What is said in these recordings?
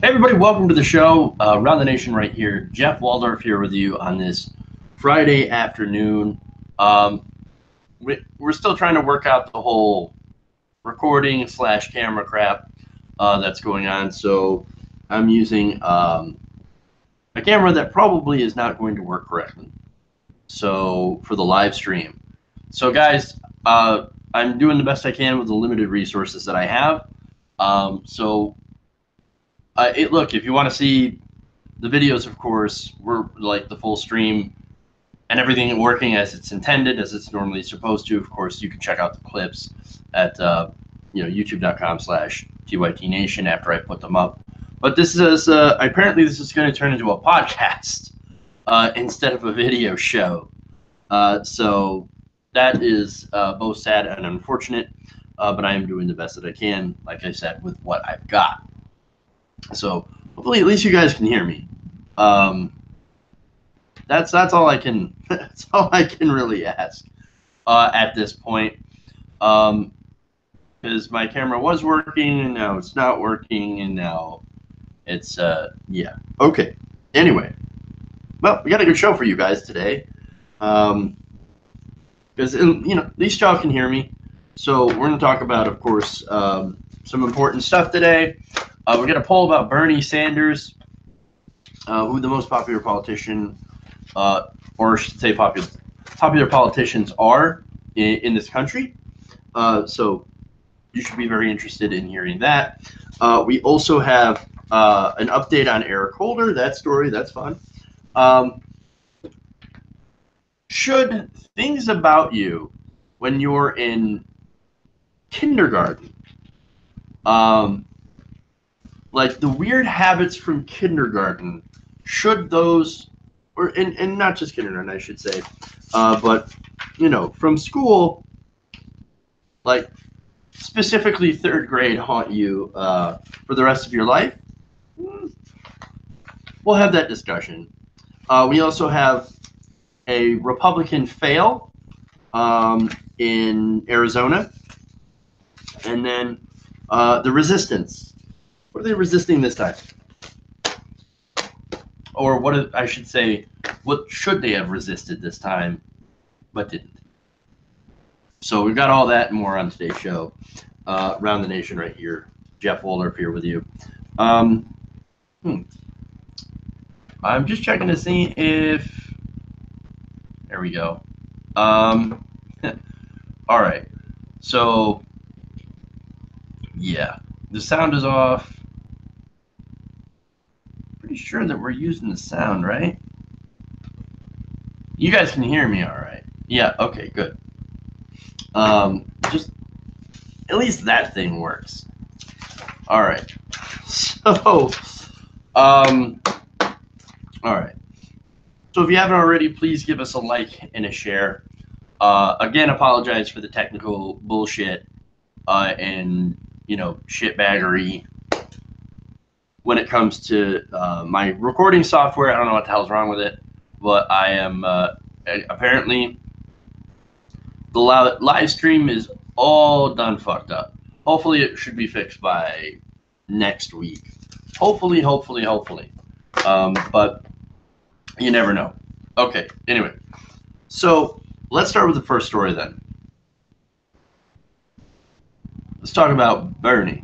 Hey everybody, welcome to the show. Around the Nation right here. Jeff Waldorf here with you on this Friday afternoon. We're still trying to work out the whole recording / camera crap that's going on. So I'm using a camera that probably is not going to work correctly. So for the live stream. So guys, I'm doing the best I can with the limited resources that I have. Look, if you want to see the videos, of course, we're like the full stream and everything working as it's intended, as it's normally supposed to. Of course, you can check out the clips at youtube.com/tytnation after I put them up. But this is apparently this is going to turn into a podcast instead of a video show. So that is both sad and unfortunate. But I am doing the best that I can, like I said, with what I've got. So hopefully at least you guys can hear me. That's all I can that's all I can really ask at this point. Because my camera was working and now it's not working and now it's yeah. Okay. Anyway. Well, we got a good show for you guys today. Because at least y'all can hear me. So we're gonna talk about, of course, some important stuff today. We're going to poll about Bernie Sanders, who the most popular politician, or I should say popular politicians are in this country. So you should be very interested in hearing that. We also have an update on Eric Holder, that story, that's fun. Should things about you when you're in kindergarten, like the weird habits from kindergarten, should those, and not just kindergarten, I should say, but, from school, like specifically third grade, haunt you for the rest of your life? We'll have that discussion. We also have a Republican fail in Arizona, and then the resistance. What are they resisting this time? Or I should say, what should they have resisted this time, but didn't? So we've got all that and more on today's show. Around the Nation right here. Jeff Waldorf here with you. I'm just checking to see if... There we go. All right. So, yeah. The sound is off. Pretty sure that we're using the sound, right? You guys can hear me all right. Yeah, okay, good. Just at least that thing works. All right. So, all right. So if you haven't already, please give us a like and a share. Again, apologize for the technical bullshit and shitbaggery when it comes to my recording software. I don't know what the hell's wrong with it, but I am apparently the live stream is all done fucked up. Hopefully it should be fixed by next week. Hopefully. But you never know. Okay, anyway. So let's start with the first story then. Let's talk about Bernie.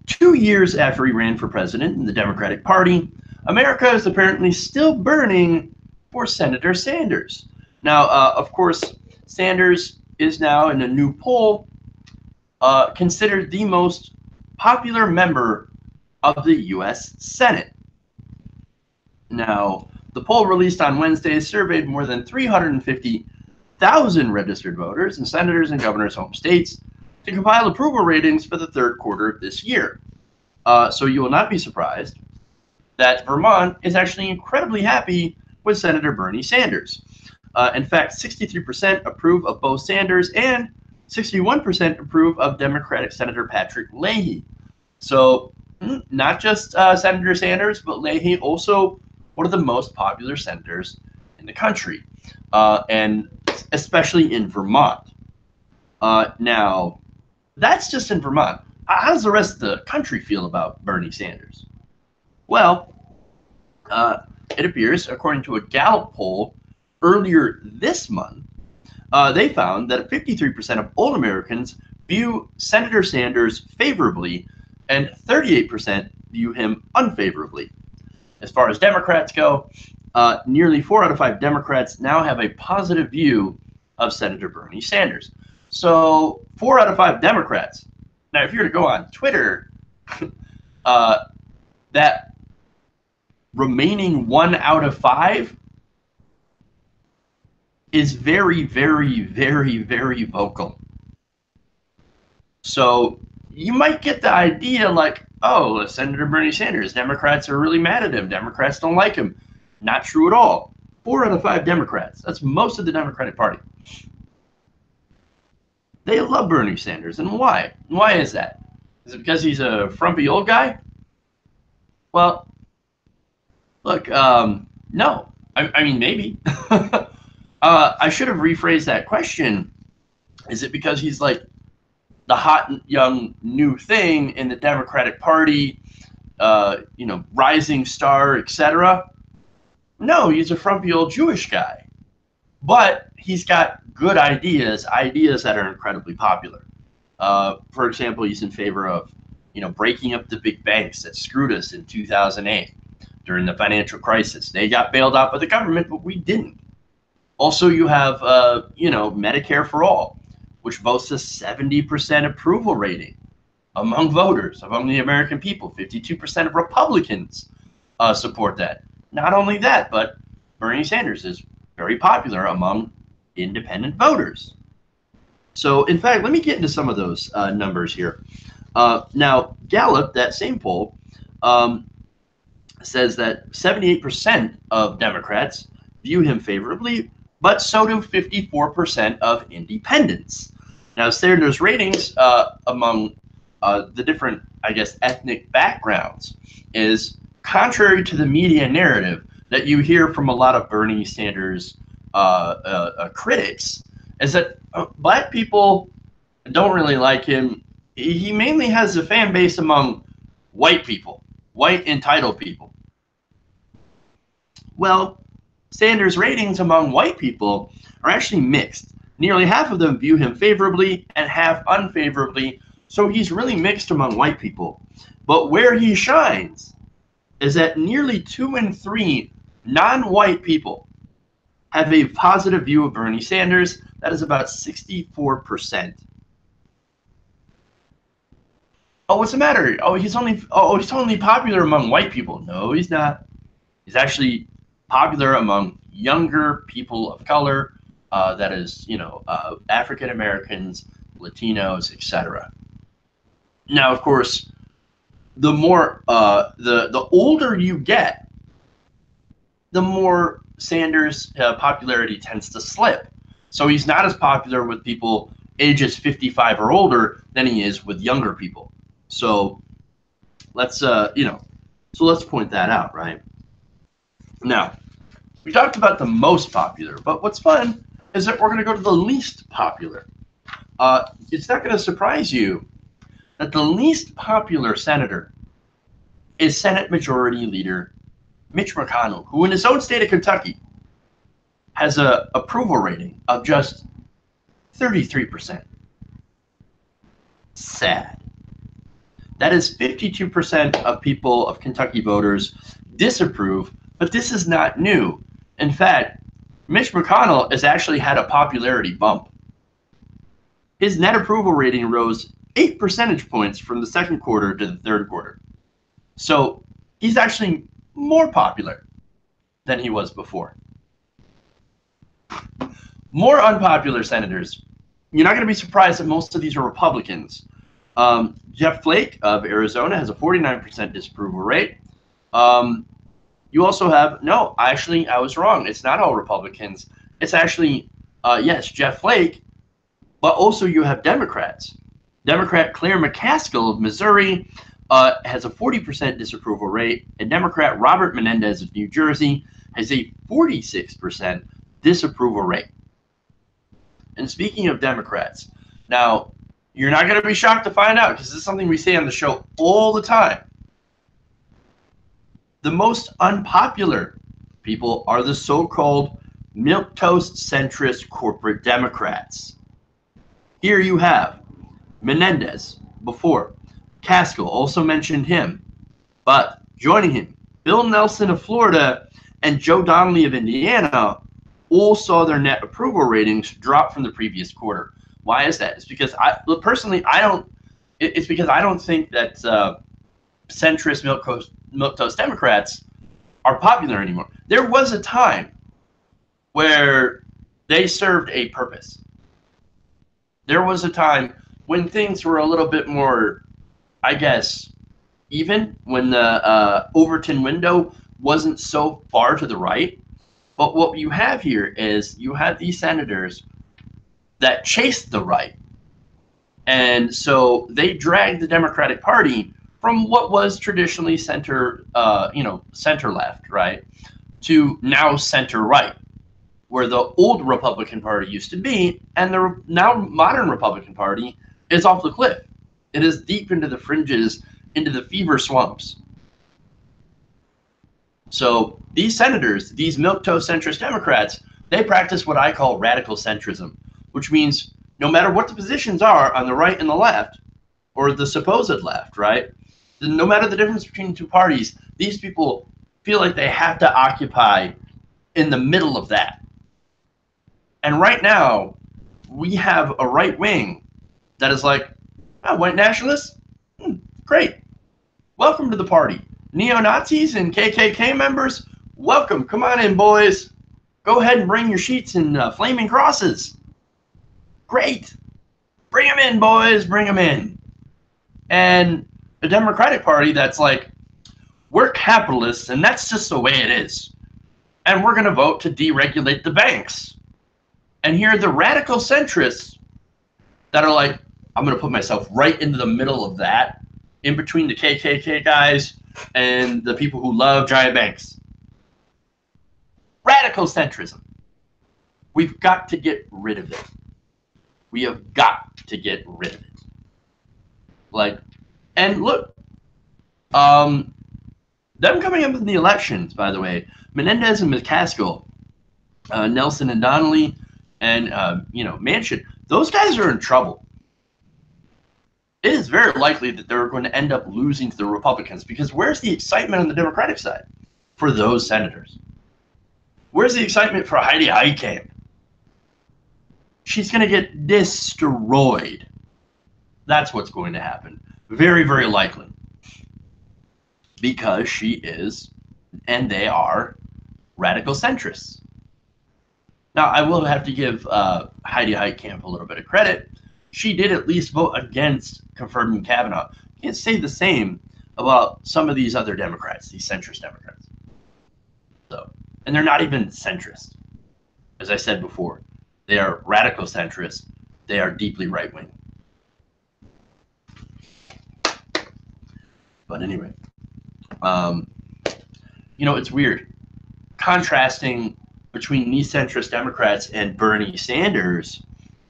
2 years after he ran for president in the Democratic Party, America is apparently still burning for Senator Sanders. Now, of course, Sanders is now in a new poll considered the most popular member of the U.S. Senate. Now, the poll released on Wednesday surveyed more than 350,000 registered voters in senators and governors' home states to compile approval ratings for the third quarter of this year. So you will not be surprised that Vermont is actually incredibly happy with Senator Bernie Sanders. In fact, 63% approve of both Sanders and 61% approve of Democratic Senator Patrick Leahy. So not just Senator Sanders, but Leahy also one of the most popular senators in the country. And especially in Vermont. Now, that's just in Vermont. How does the rest of the country feel about Bernie Sanders? Well, it appears, according to a Gallup poll earlier this month, they found that 53% of old Americans view Senator Sanders favorably and 38% view him unfavorably. As far as Democrats go, nearly 4 out of 5 Democrats now have a positive view of Senator Bernie Sanders. So 4 out of 5 Democrats. Now, if you were to go on Twitter, that remaining 1 out of 5 is very, very, very, very vocal. So you might get the idea like, oh, Senator Bernie Sanders, Democrats are really mad at him. Democrats don't like him. Not true at all. 4 out of 5 Democrats. That's most of the Democratic Party. They love Bernie Sanders. And why? Why is that? Is it because he's a frumpy old guy? Well, look, no. I mean, maybe. I should have rephrased that question. Is it because he's like the hot young new thing in the Democratic Party, rising star, etc.? No, he's a frumpy old Jewish guy. But he's got good ideas that are incredibly popular. For example, he's in favor of, breaking up the big banks that screwed us in 2008 during the financial crisis. They got bailed out by the government, but we didn't. Also, you have, Medicare for All, which boasts a 70% approval rating among voters, among the American people. 52% of Republicans support that. Not only that, but Bernie Sanders is very popular among independent voters. So, in fact, let me get into some of those numbers here. Now, Gallup, that same poll, says that 78% of Democrats view him favorably, but so do 54% of independents. Now, Sanders' ratings among the different, ethnic backgrounds is contrary to the media narrative that you hear from a lot of Bernie Sanders critics, is that black people don't really like him. He mainly has a fan base among white people, white entitled people. Well, Sanders' ratings among white people are actually mixed. Nearly half of them view him favorably and half unfavorably, so he's really mixed among white people. But where he shines is that nearly 2 in 3 non-white people have a positive view of Bernie Sanders. That is about 64%. Oh, what's the matter? Oh, he's only popular among white people. No, he's not. He's actually popular among younger people of color, that is, African Americans, Latinos, etc. Now, of course, the more the older you get, the more Sanders' popularity tends to slip. So he's not as popular with people ages 55 or older than he is with younger people. So let's let's point that out, right? Now, we talked about the most popular, but what's fun is that we're going to go to the least popular. It's not going to surprise you that the least popular senator is Senate Majority Leader Mitch McConnell, who in his own state of Kentucky has an approval rating of just 33%. Sad. That is 52% of people, of Kentucky voters, disapprove, but this is not new. In fact, Mitch McConnell has actually had a popularity bump. His net approval rating rose 8 percentage points from the second quarter to the third quarter. So he's actually more popular than he was before. More unpopular senators. You're not going to be surprised that most of these are Republicans. Jeff Flake of Arizona has a 49% disapproval rate. You also have, I was wrong. It's not all Republicans. It's actually, yes, Jeff Flake, but also you have Democrats. Democrat Claire McCaskill of Missouri has a 40% disapproval rate, and Democrat Robert Menendez of New Jersey has a 46% disapproval rate. And speaking of Democrats, now, you're not going to be shocked to find out, because this is something we say on the show all the time. The most unpopular people are the so-called milquetoast centrist corporate Democrats. Here you have Menendez before. Caskill also mentioned him. But joining him, Bill Nelson of Florida and Joe Donnelly of Indiana all saw their net approval ratings drop from the previous quarter. Why is that? It's because it's because I don't think that centrist milquetoast Democrats are popular anymore. There was a time where they served a purpose. There was a time when things were a little bit more, I guess, even, when the Overton window wasn't so far to the right. But what you have here is you have these senators that chased the right. And so they dragged the Democratic Party from what was traditionally center left, right, to now center right, where the old Republican Party used to be, and the now modern Republican Party is off the cliff. It is deep into the fringes, into the fever swamps. So these senators, these milquetoast centrist Democrats, they practice what I call radical centrism, which means no matter what the positions are on the right and the left, or the supposed left, right, no matter the difference between the two parties, these people feel like they have to occupy in the middle of that. And right now, we have a right wing that is like, oh, white nationalists? Great. Welcome to the party. Neo-Nazis and KKK members, welcome. Come on in, boys. Go ahead and bring your sheets and flaming crosses. Great. Bring them in, boys. Bring them in. And the Democratic Party that's like, we're capitalists, and that's just the way it is. And we're going to vote to deregulate the banks. And here are the radical centrists that are like, I'm going to put myself right into the middle of that, in between the KKK guys and the people who love giant banks. Radical centrism. We've got to get rid of it. We have got to get rid of it. Like, and look, them coming up in the elections, by the way, Menendez and McCaskill, Nelson and Donnelly, and Manchin, those guys are in trouble. It is very likely that they're going to end up losing to the Republicans, because where's the excitement on the Democratic side for those senators? Where's the excitement for Heidi Heitkamp? She's going to get destroyed. That's what's going to happen. Very, very likely. Because she is, and they are, radical centrists. Now, I will have to give Heidi Heitkamp a little bit of credit. She did at least vote against confirming Kavanaugh. You can't say the same about some of these other Democrats, these centrist Democrats. So, and they're not even centrist. As I said before, they are radical centrist. They are deeply right-wing. But anyway, it's weird. Contrasting between these centrist Democrats and Bernie Sanders,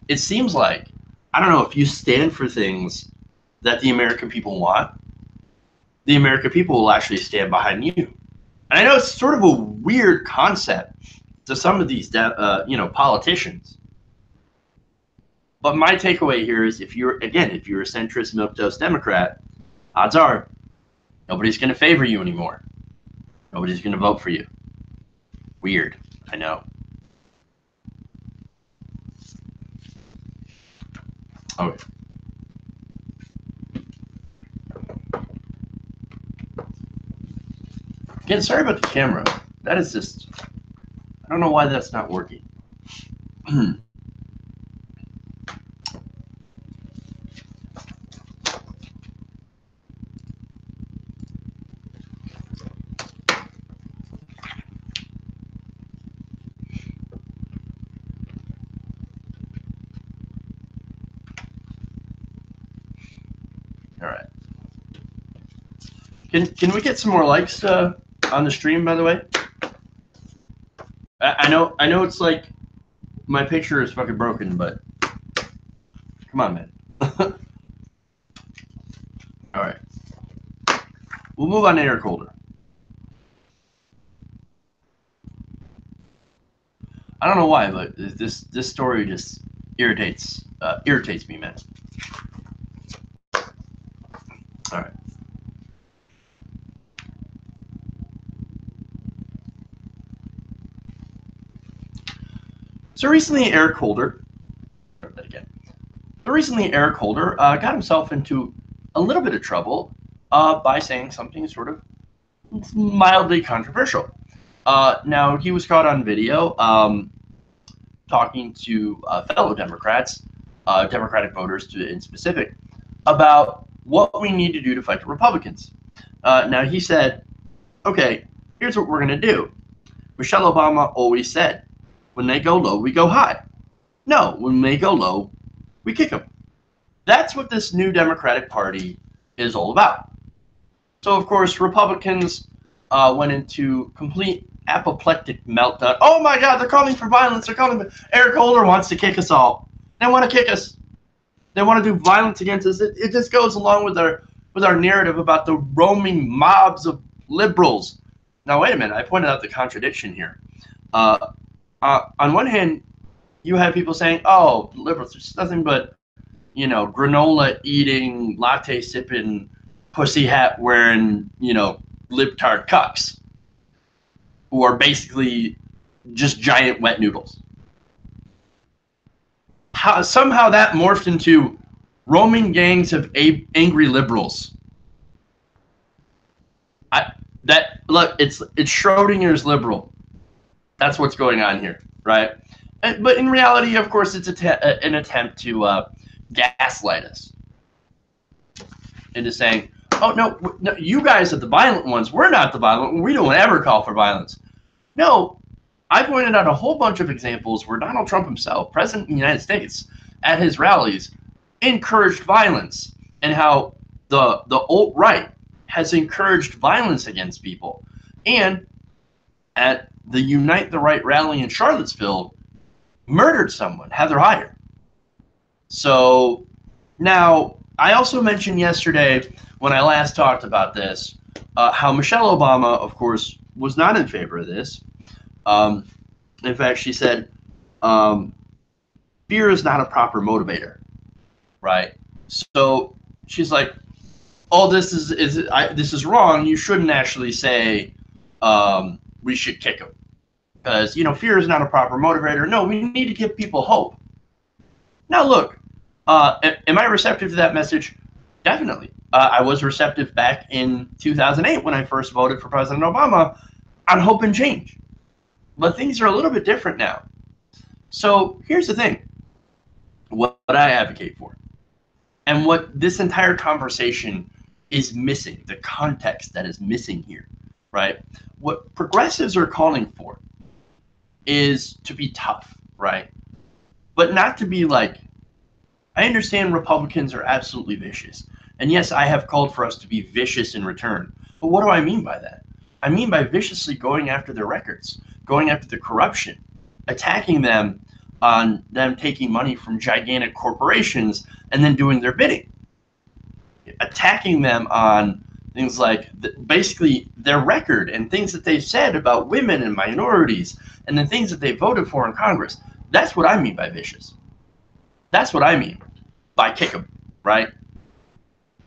it seems like, I don't know, if you stand for things that the American people want, the American people will actually stand behind you. And I know it's sort of a weird concept to some of these, politicians. But my takeaway here is, if you're a centrist milquetoast Democrat, odds are nobody's going to favor you anymore. Nobody's going to vote for you. Weird, I know. Okay. Again, sorry about the camera. That is just, I don't know why that's not working. All right. Can we get some more likes on the stream, by the way? I know it's like my picture is fucking broken, but come on, man. All right. We'll move on to Eric Holder. I don't know why, but this story just irritates me, man. All right. So recently, Eric Holder. Got himself into a little bit of trouble by saying something sort of mildly controversial. Now, he was caught on video talking to fellow Democrats, Democratic voters in specific, about what we need to do to fight the Republicans. Now, he said, okay, here's what we're going to do. Michelle Obama always said, when they go low, we go high. No, when they go low, we kick them. That's what this new Democratic Party is all about. So, of course, Republicans went into complete apoplectic meltdown. Oh my God, they're calling for violence. They're calling for... Eric Holder wants to kick us all. They want to kick us. They want to do violence against us. It just goes along with our narrative about the roaming mobs of liberals. Now, wait a minute. I pointed out the contradiction here. On one hand, you have people saying, oh, liberals are just nothing but, granola eating, latte sipping, pussy hat wearing, libtard cucks who are basically just giant wet noodles. Somehow that morphed into roaming gangs of angry liberals. Look, it's Schrodinger's liberal. That's what's going on here, right? But in reality, of course, it's an attempt to gaslight us into saying, oh, no, you guys are the violent ones. We're not the violent ones. We don't ever call for violence. No, I pointed out a whole bunch of examples where Donald Trump himself, president of the United States, at his rallies, encouraged violence, and how the alt-right has encouraged violence against people. And at the Unite the Right rally in Charlottesville, murdered someone, Heather Heyer. So now, I also mentioned yesterday when I last talked about this, how Michelle Obama, of course, was not in favor of this. In fact, she said, fear is not a proper motivator, right? So she's like, oh, this is wrong. You shouldn't actually say we should kick him. Because, fear is not a proper motivator. No, we need to give people hope. Now, look, am I receptive to that message? Definitely. I was receptive back in 2008 when I first voted for President Obama on hope and change. But things are a little bit different now. So here's the thing. What I advocate for, and what this entire conversation is missing, the context that is missing here, right? What progressives are calling for is to be tough, right? But not to be like, I understand Republicans are absolutely vicious. And yes, I have called for us to be vicious in return. But what do I mean by that? I mean by viciously going after their records, going after the corruption, attacking them on them taking money from gigantic corporations and then doing their bidding. Attacking them on things like basically their record and things that they've said about women and minorities and the things that they voted for in Congress. That's what I mean by vicious. That's what I mean by kick 'em, right?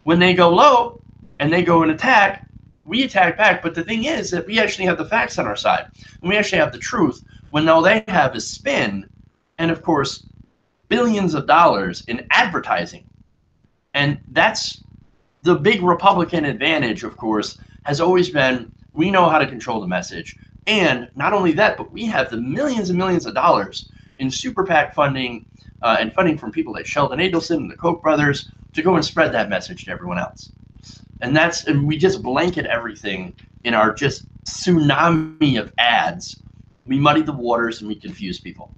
When they go low and they go and attack, we attack back. But the thing is that we actually have the facts on our side. And we actually have the truth when all they have is spin and, of course, billions of dollars in advertising. And that's the big Republican advantage, of course, has always been we know how to control the message. And not only that, but we have the millions and millions of dollars in super PAC funding and funding from people like Sheldon Adelson and the Koch brothers to go and spread that message to everyone else. And we just blanket everything in our just tsunami of ads. We muddy the waters and we confuse people.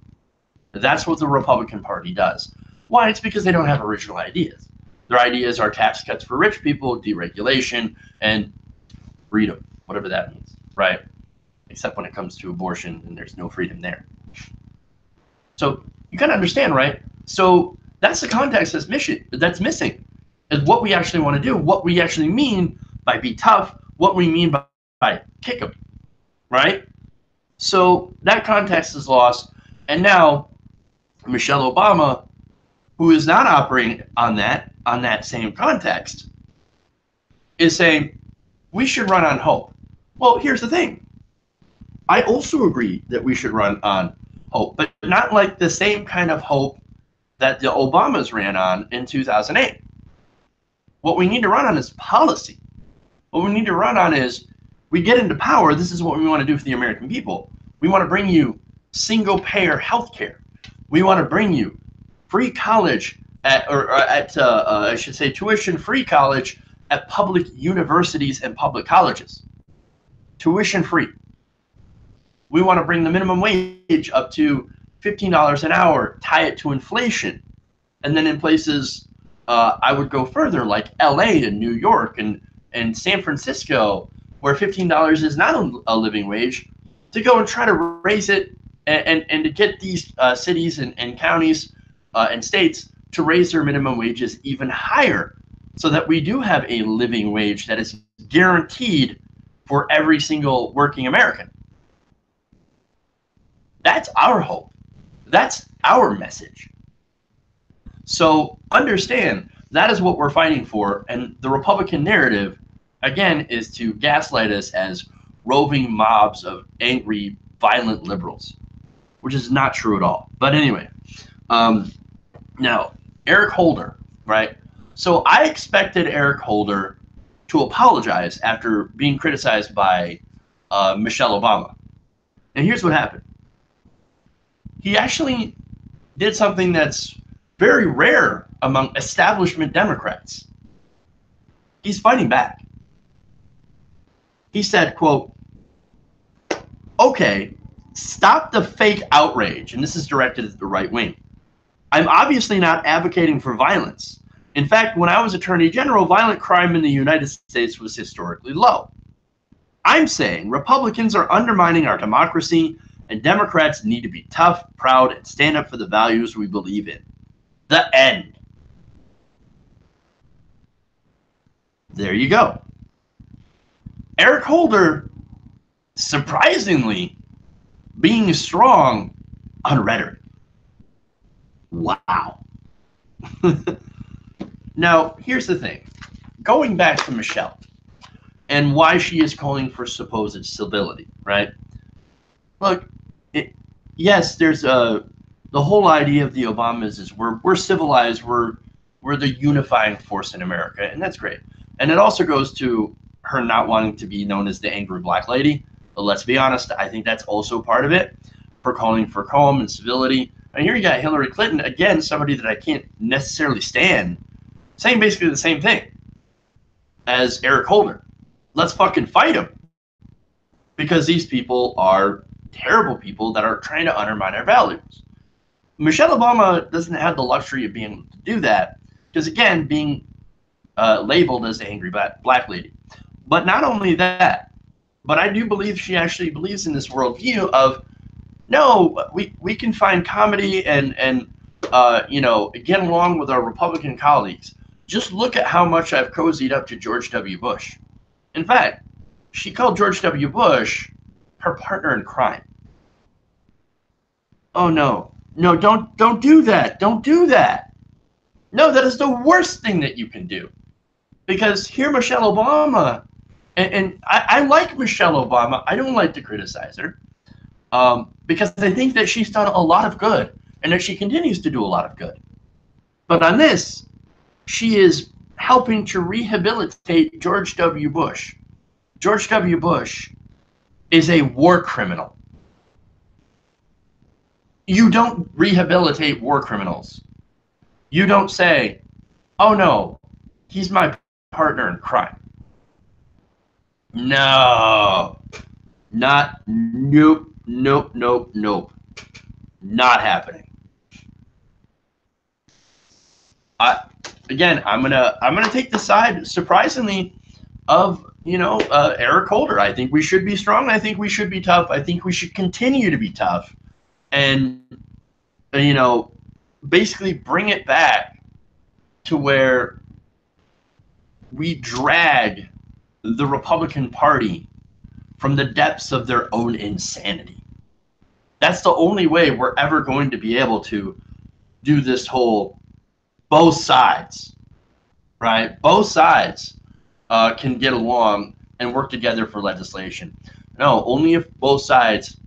That's what the Republican Party does. Why? It's because they don't have original ideas. Their ideas are tax cuts for rich people, deregulation, and freedom, whatever that means, right? Except when it comes to abortion, and there's no freedom there. So you kind of understand, right? So that's the context that's missing, is what we actually want to do, what we actually mean by be tough, what we mean by kick them, right? So that context is lost, and now Michelle Obama, who is not operating on that same context, is saying we should run on hope. Well, here's the thing. I also agree that we should run on hope, but not like the same kind of hope that the Obamas ran on in 2008. What we need to run on is policy. What we need to run on is, we get into power, this is what we want to do for the American people. We want to bring you single-payer health care. We want to bring you free college I should say tuition-free college at public universities and public colleges. Tuition-free. We want to bring the minimum wage up to $15 an hour, tie it to inflation. And then in places, I would go further, like LA and New York and San Francisco, where $15 is not a living wage, to go and try to raise it and to get these cities and counties and states to raise their minimum wages even higher, so that we do have a living wage that is guaranteed for every single working American. That's our hope. That's our message. So understand, that is what we're fighting for. And the Republican narrative, again, is to gaslight us as roving mobs of angry, violent liberals, which is not true at all. But anyway, now, Eric Holder, right? So I expected Eric Holder to apologize after being criticized by Michelle Obama. And here's what happened. He actually did something that's very rare among establishment Democrats. He's fighting back. He said, quote, "Okay, stop the fake outrage." And this is directed at the right wing. "I'm obviously not advocating for violence. In fact, when I was Attorney General, violent crime in the United States was historically low. I'm saying Republicans are undermining our democracy, and Democrats need to be tough, proud, and stand up for the values we believe in. The end." There you go. Eric Holder, surprisingly, being strong on rhetoric. Wow. Now, here's the thing. Going back to Michelle and why she is calling for supposed civility, right? Look, yes, there's the whole idea of the Obamas is we're civilized, we're the unifying force in America, and that's great. And it also goes to her not wanting to be known as the angry black lady. But let's be honest, I think that's also part of it, for calling for calm and civility. And here you got Hillary Clinton, again, somebody that I can't necessarily stand, saying basically the same thing as Eric Holder. Let's fucking fight him. Because these people are terrible people that are trying to undermine our values. Michelle Obama doesn't have the luxury of being able to do that, because again, being labeled as the angry black lady. But not only that, but I do believe she actually believes in this worldview of, no, we can find comedy and get along with our Republican colleagues. Just look at how much I've cozied up to George W. Bush. In fact, she called George W. Bush her partner in crime. Oh no, don't do that. Don't do that. No, that is the worst thing that you can do. Because here Michelle Obama, and I like Michelle Obama. I don't like to criticize her, because I think that she's done a lot of good and that she continues to do a lot of good. But on this, she is helping to rehabilitate George W. Bush. George W. Bush is a war criminal. You don't rehabilitate war criminals. You don't say, oh no, he's my partner in crime. No, nope. Not happening. I'm gonna take the side, surprisingly, of Eric Holder. I think we should be strong. I think we should be tough. I think we should continue to be tough. And you know, basically bring it back to where we drag the Republican Party from the depths of their own insanity. That's the only way we're ever going to be able to do this whole both sides, right? Both sides can get along and work together for legislation. No, only if both sides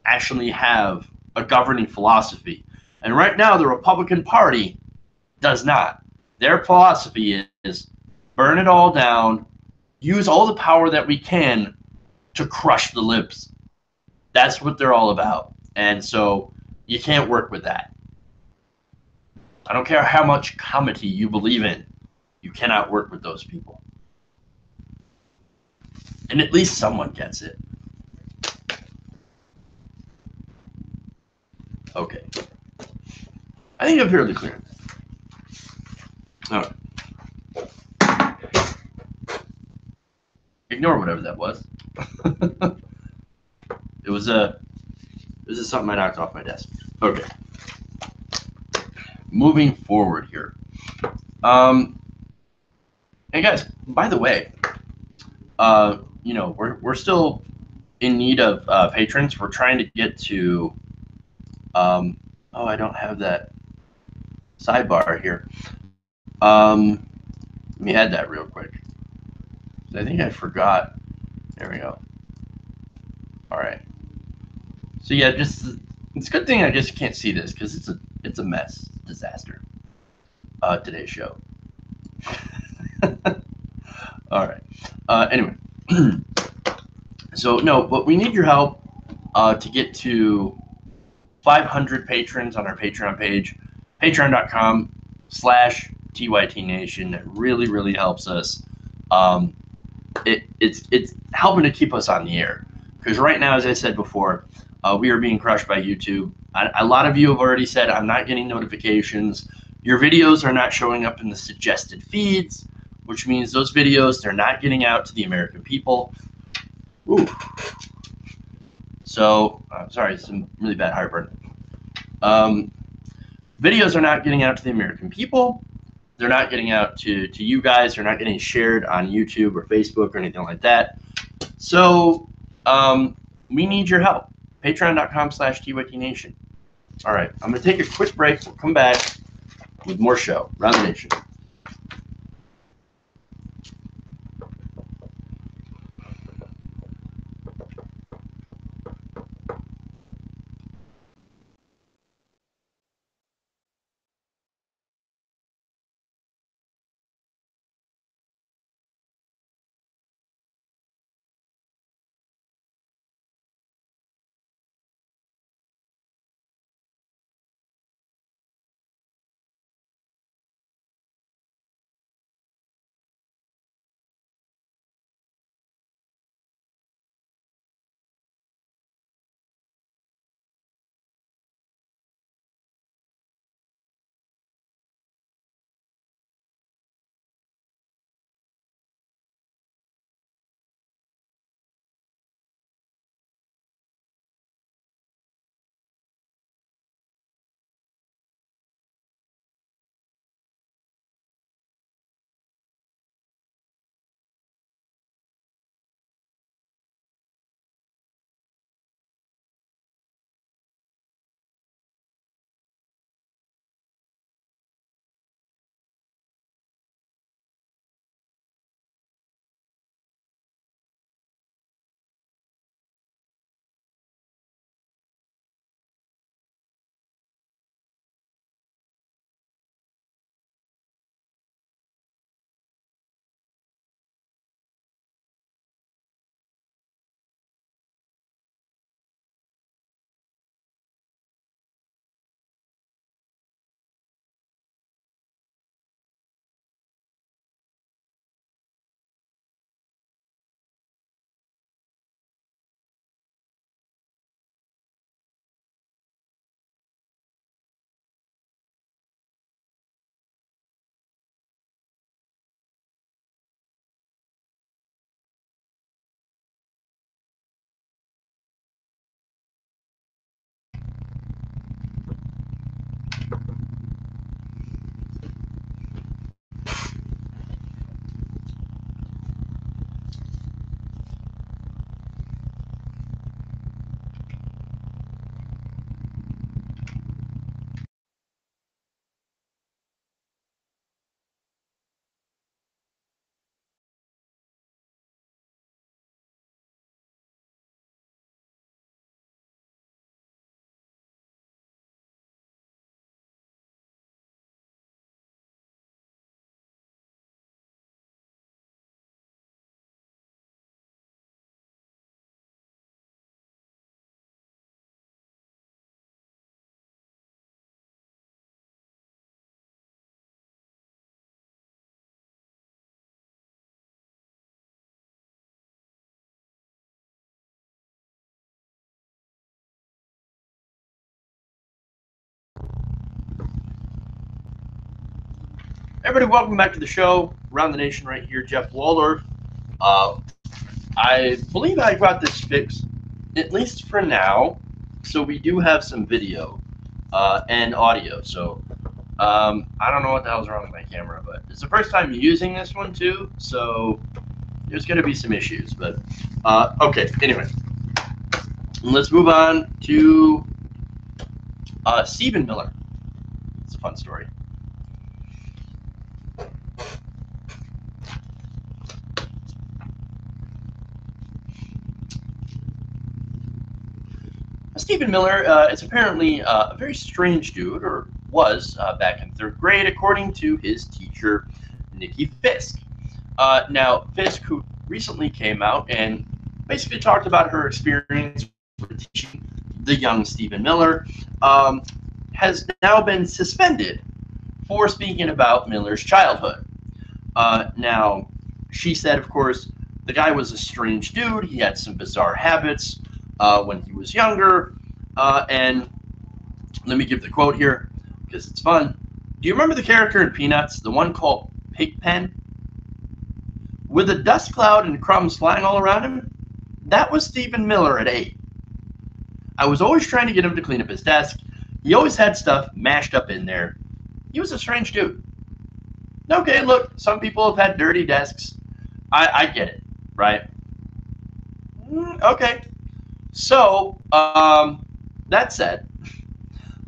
actually have a governing philosophy. And right now, the Republican Party does not. Their philosophy is burn it all down, use all the power that we can to crush the libs. That's what they're all about. And so you can't work with that. I don't care how much comedy you believe in, you cannot work with those people. And at least someone gets it. Okay. I think I'm fairly clear. All right. Ignore whatever that was. It was this is something I knocked off my desk. Okay. Moving forward here. Hey guys, by the way, we're still in need of patrons. We're trying to get to oh, I don't have that sidebar here. Let me add that real quick. I think I forgot. There we go. All right. So yeah, just it's a good thing I just can't see this because it's a mess, disaster. Today's show. All right. Anyway, so no, but we need your help to get to 500 patrons on our Patreon page, patreon.com/TYT Nation. It really helps us. It's helping to keep us on the air because right now, as I said before, we are being crushed by YouTube. A lot of you have already said I'm not getting notifications. Your videos are not showing up in the suggested feeds, which means those videos, they're not getting out to the American people. Ooh. So, sorry, some really bad heartburn. Videos are not getting out to the American people. They're not getting out to you guys. They're not getting shared on YouTube or Facebook or anything like that. So we need your help. Patreon.com/TYTNation. All right, I'm going to take a quick break. We'll come back with more show. Round the Nation. Everybody, welcome back to the show. Around the nation right here, Jeff Waldorf. Uh, I believe I got this fixed, at least for now. So we do have some video and audio. So I don't know what the hell's wrong with my camera, but it's the first time using this one too. So there's going to be some issues. But okay, anyway. Let's move on to Stephen Miller. It's a fun story. Stephen Miller is apparently a very strange dude, or was back in third grade, according to his teacher, Nikki Fisk. Now, Fisk, who recently came out and basically talked about her experience with teaching the young Stephen Miller, has now been suspended for speaking about Miller's childhood. Now, she said, of course, the guy was a strange dude. He had some bizarre habits when he was younger. And let me give the quote here because it's fun. Do you remember the character in Peanuts, the one called Pigpen? With a dust cloud and crumbs flying all around him? That was Stephen Miller at 8. I was always trying to get him to clean up his desk. He always had stuff mashed up in there. He was a strange dude. Okay, look, some people have had dirty desks. I get it, right? Okay. So, that said,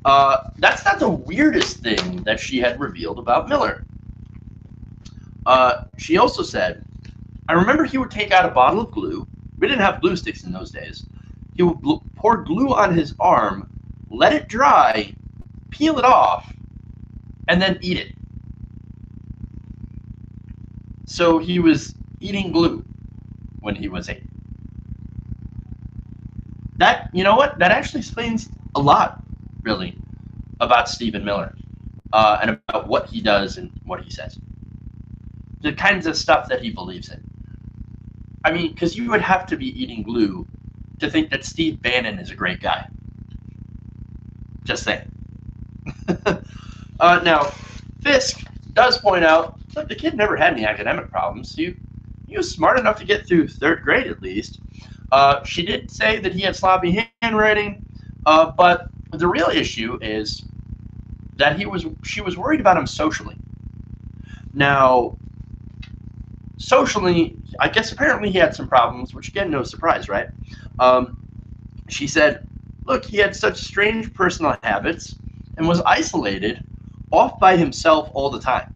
that's not the weirdest thing that she had revealed about Miller. She also said, I remember he would take out a bottle of glue. We didn't have glue sticks in those days. He would pour glue on his arm, let it dry, peel it off, and then eat it. So he was eating glue when he was 8. That, you know what? That actually explains a lot, really, about Stephen Miller and about what he does and what he says. The kinds of stuff that he believes in. I mean, because you would have to be eating glue to think that Steve Bannon is a great guy. Just saying. Now, Fisk does point out that the kid never had any academic problems. He was smart enough to get through third grade at least. She did say that he had sloppy handwriting, but the real issue is that she was worried about him socially. Now, socially, I guess apparently he had some problems, which again, no surprise, right? She said, look, he had such strange personal habits and was isolated, off by himself all the time.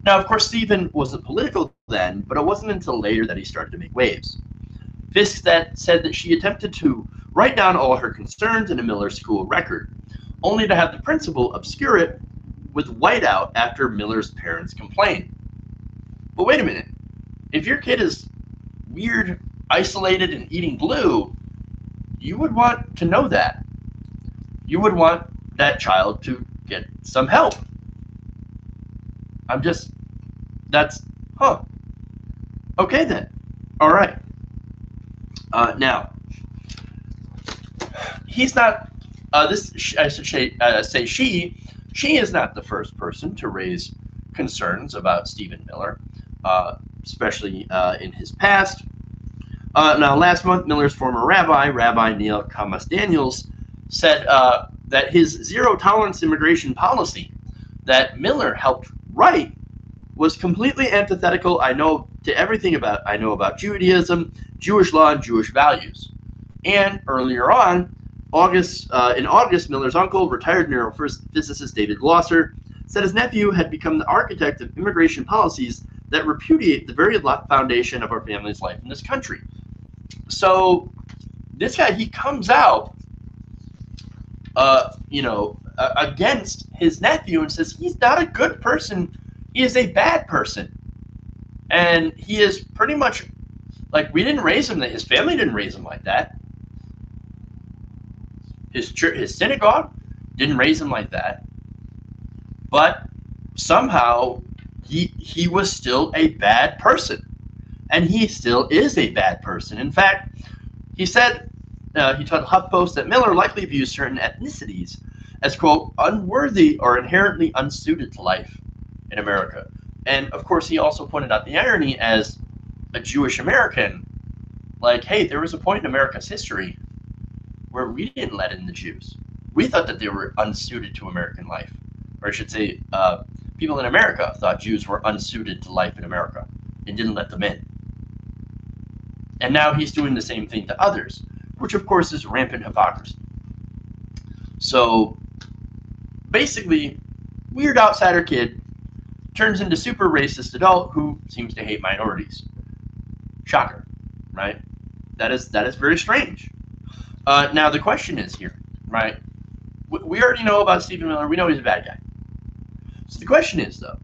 Now, of course, Stephen wasn't political then, but it wasn't until later that he started to make waves. Fisk said that she attempted to write down all her concerns in a Miller school record, only to have the principal obscure it with whiteout after Miller's parents complained. But wait a minute. If your kid is weird, isolated, and eating glue, you would want to know that. You would want that child to get some help. Okay then. All right. Now, he's not, I should say she is not the first person to raise concerns about Stephen Miller, especially in his past. Now, last month, Miller's former Rabbi Neil Kamas Daniels, said that his zero-tolerance immigration policy that Miller helped write was completely antithetical to everything I know about Judaism, Jewish law, and Jewish values. And earlier on, in August, Miller's uncle, retired neurophysicist David Glosser, said his nephew had become the architect of immigration policies that repudiate the very foundation of our family's life in this country. So this guy, he comes out, against his nephew and says he's not a good person. He is a bad person. And he is pretty much like, we didn't raise him, his family didn't raise him like that. His church, his synagogue didn't raise him like that. But somehow he was still a bad person. And he still is a bad person. In fact, he said, he told HuffPost that Miller likely views certain ethnicities as, quote, unworthy or inherently unsuited to life. in America. And of course, he also pointed out the irony as a Jewish American, like, hey, there was a point in America's history where we didn't let in the Jews. We thought that they were unsuited to American life. Or I should say, people in America thought Jews were unsuited to life in America and didn't let them in. And now he's doing the same thing to others, which of course is rampant hypocrisy. So basically, weird outsider kid turns into super racist adult who seems to hate minorities. Shocker, right? That is very strange. Now the question is here, right? We already know about Stephen Miller. We know he's a bad guy. So the question is, though,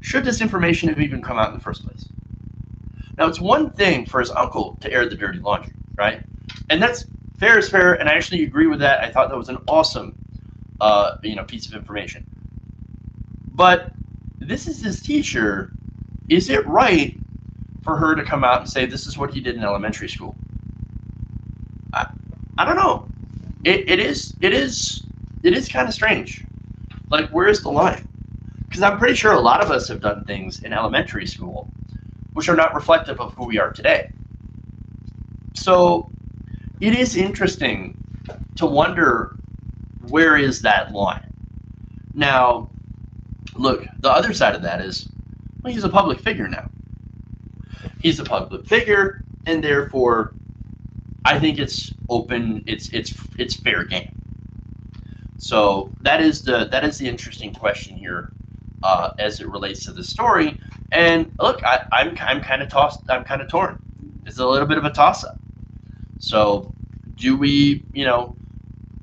should this information have even come out in the first place? Now, it's one thing for his uncle to air the dirty laundry, right? And that's fair is fair, and I actually agree with that. I thought that was an awesome, piece of information. But this is his teacher. Is it right for her to come out and say this is what he did in elementary school? I don't know. It is kind of strange. Like, where is the line? Because I'm pretty sure a lot of us have done things in elementary school which are not reflective of who we are today. So it is interesting to wonder, where is that line? Now, look, the other side of that is, well, he's a public figure now. He's a public figure, and therefore, I think it's open. It's fair game. So that is the interesting question here, as it relates to the story. And look, I'm kind of tossed. I'm kind of torn. It's a little bit of a toss-up. So, do we,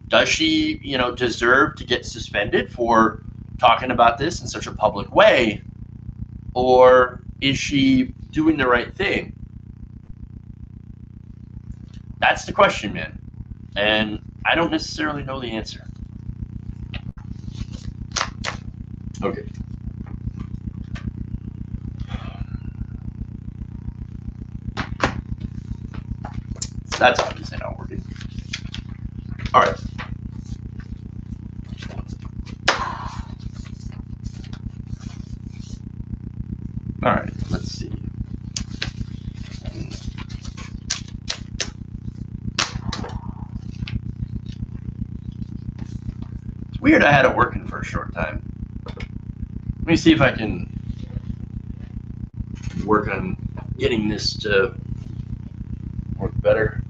does she, deserve to get suspended for talking about this in such a public way, or is she doing the right thing? That's the question, man. And I don't necessarily know the answer. Okay. So that's obviously not working. All right. All right, let's see. It's weird I had it working for a short time. Let me see if I can work on getting this to work better.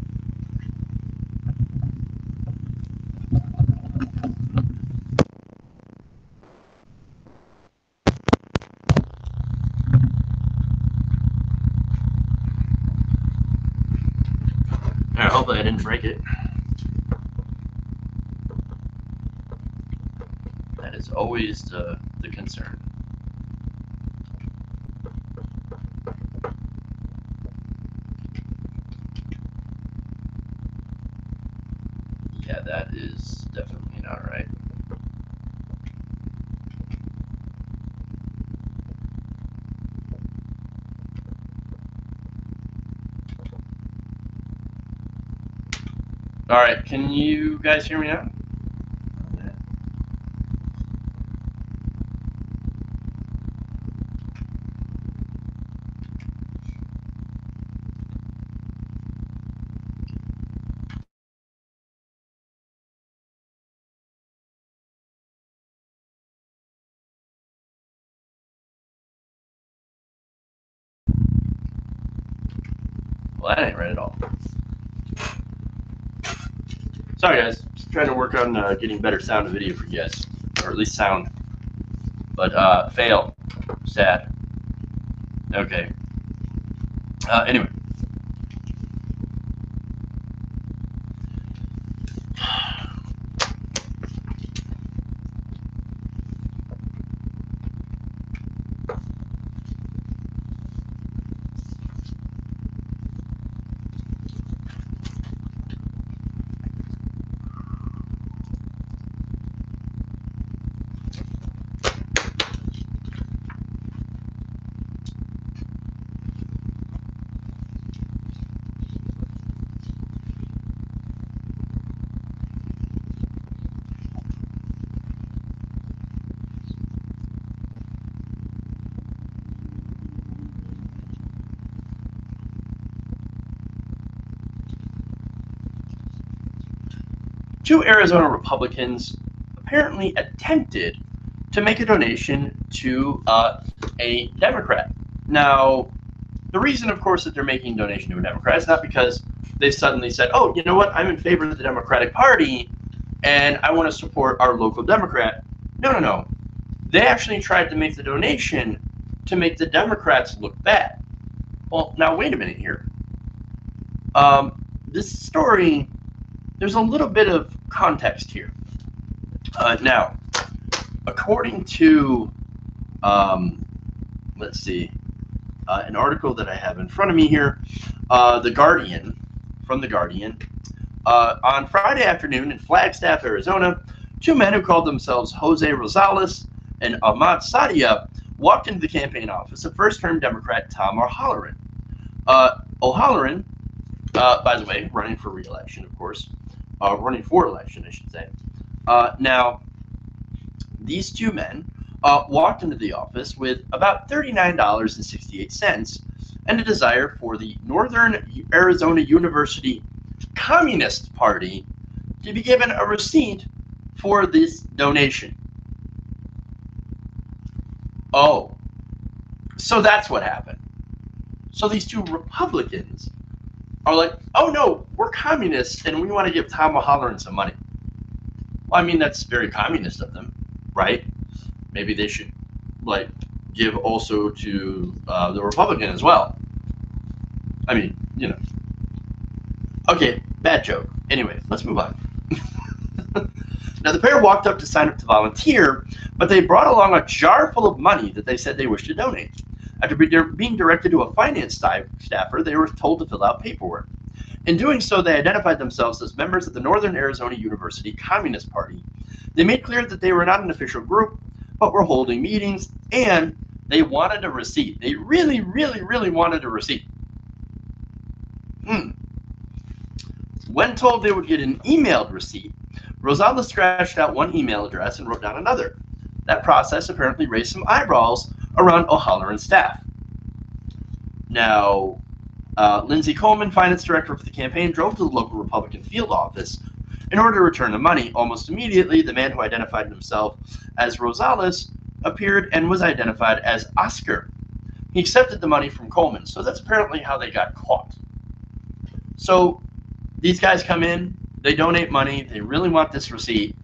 All right, hopefully I didn't break it. That is always the concern. Yeah, that is definitely not right. All right, can you guys hear me now? Well, that ain't right at all. Sorry, guys. Just trying to work on getting better sound and video for you guys, or at least sound. But fail. Sad. Okay. Anyway. two Arizona Republicans apparently attempted to make a donation to a Democrat. Now, the reason, of course, that they're making a donation to a Democrat is not because they suddenly said, oh, you know what, I'm in favor of the Democratic Party and I want to support our local Democrat. No. They actually tried to make the donation to make the Democrats look bad. Well, now wait a minute here. This story, there's a little bit of context here. Now, according to, let's see, an article that I have in front of me here, The Guardian, from The Guardian, on Friday afternoon in Flagstaff, Arizona, two men who called themselves Jose Rosales and Ahmad Sadia walked into the campaign office of first-term Democrat Tom O'Halloran. O'Halloran, by the way, running for re-election, of course, running for election, I should say. Now, these two men walked into the office with about $39.68 and a desire for the Northern Arizona University Communist Party to be given a receipt for this donation. Oh, so that's what happened. So these two Republicans are like, oh no, we're communists and we want to give Tom O'Halloran some money. Well, I mean, that's very communist of them, right? Maybe they should like give also to the Republican as well. I mean, you know. Okay, bad joke. Anyway, let's move on. Now, the pair walked up to sign up to volunteer, but they brought along a jar full of money that they said they wished to donate. After being directed to a finance staffer, they were told to fill out paperwork. In doing so, they identified themselves as members of the Northern Arizona University Communist Party. They made clear that they were not an official group, but were holding meetings, and they wanted a receipt. They really, really, really wanted a receipt. When told they would get an emailed receipt, Rosales scratched out one email address and wrote down another. That process apparently raised some eyebrows around O'Halloran's staff. Now, Lindsay Coleman, finance director for the campaign, drove to the local Republican field office in order to return the money. Almost immediately, the man who identified himself as Rosales appeared and was identified as Oscar. He accepted the money from Coleman, so that's apparently how they got caught. So these guys come in, they donate money, they really want this receipt,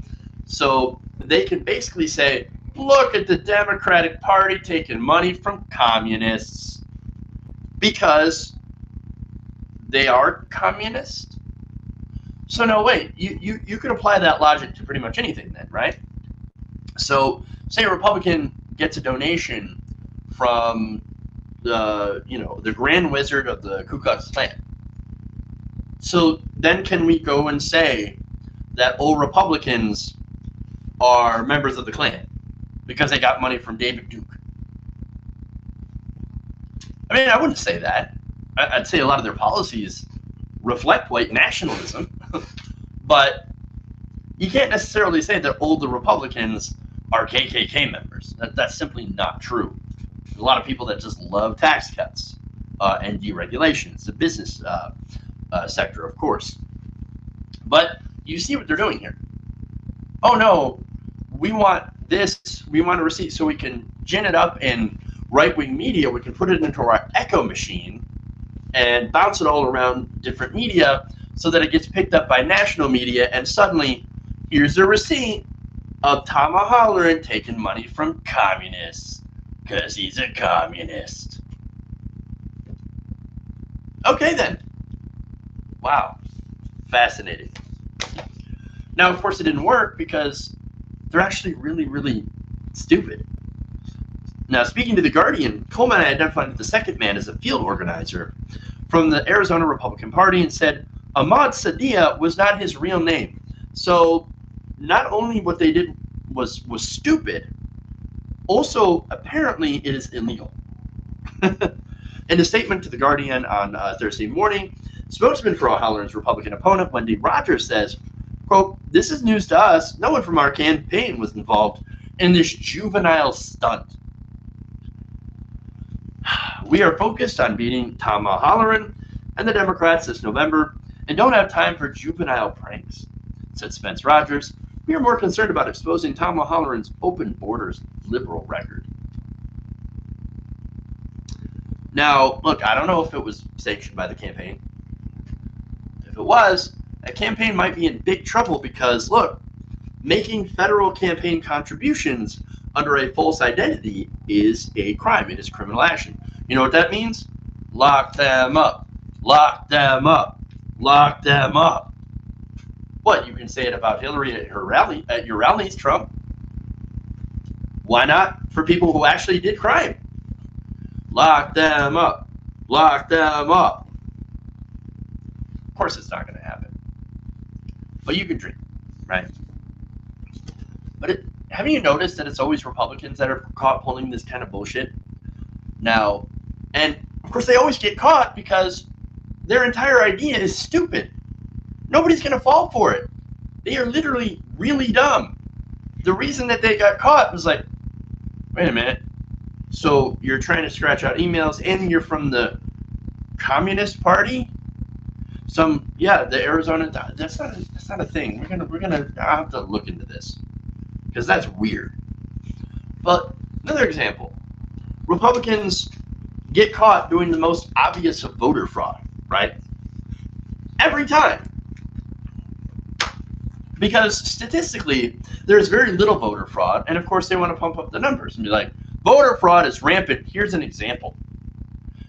so they can basically say, look at the Democratic Party taking money from communists because they are communist. So no, wait, you could apply that logic to pretty much anything then, right? So say a Republican gets a donation from the Grand Wizard of the Ku Klux Klan. So then can we go and say that all Republicans are members of the Klan because they got money from David Duke? I mean, I wouldn't say that. I'd say a lot of their policies reflect white nationalism, but you can't necessarily say that all the Republicans are KKK members. That's simply not true. There's a lot of people that just love tax cuts and deregulation. It's a business sector, of course. But you see what they're doing here. Oh no, we want this, we want a receipt so we can gin it up in right-wing media. We can put it into our echo machine and bounce it all around different media so that it gets picked up by national media, and suddenly here's a receipt of Tom O'Halloran taking money from communists because he's a communist. Okay then. Wow, fascinating. Now, of course, it didn't work because they're actually really, really stupid. Now, speaking to The Guardian, Coleman identified the second man as a field organizer from the Arizona Republican Party and said Ahmad Sadia was not his real name. So not only what they did was stupid, also apparently it is illegal. In a statement to The Guardian on Thursday morning, spokesman for O'Halloran's Republican opponent, Wendy Rogers, says, quote, "This is news to us. No one from our campaign was involved in this juvenile stunt. We are focused on beating Tom O'Halloran and the Democrats this November and don't have time for juvenile pranks. said Spence Rogers. We are more concerned about exposing Tom O'Halloran's open borders liberal record. Now, look, I don't know if it was sanctioned by the campaign. If it was, a campaign might be in big trouble because, look, making federal campaign contributions under a false identity is a crime. It is criminal action. You know what that means? Lock them up. Lock them up. Lock them up. What, you can say it about Hillary at her rally, at your rallies, Trump. Why not for people who actually did crime? Lock them up. Lock them up. Of course it's not going to happen. But you can dream, right? But haven't you noticed that it's always Republicans that are caught pulling this kind of bullshit? Now, and of course they always get caught because their entire idea is stupid. Nobody's going to fall for it. They are literally really dumb. The reason that they got caught was like, wait a minute. So you're trying to scratch out emails and you're from the Communist Party? The Arizona, that's not a thing. We're gonna I have to look into this because that's weird. But another example, Republicans get caught doing the most obvious of voter fraud, right? Every time. Because statistically, there's very little voter fraud, and of course they want to pump up the numbers and be like, voter fraud is rampant. Here's an example.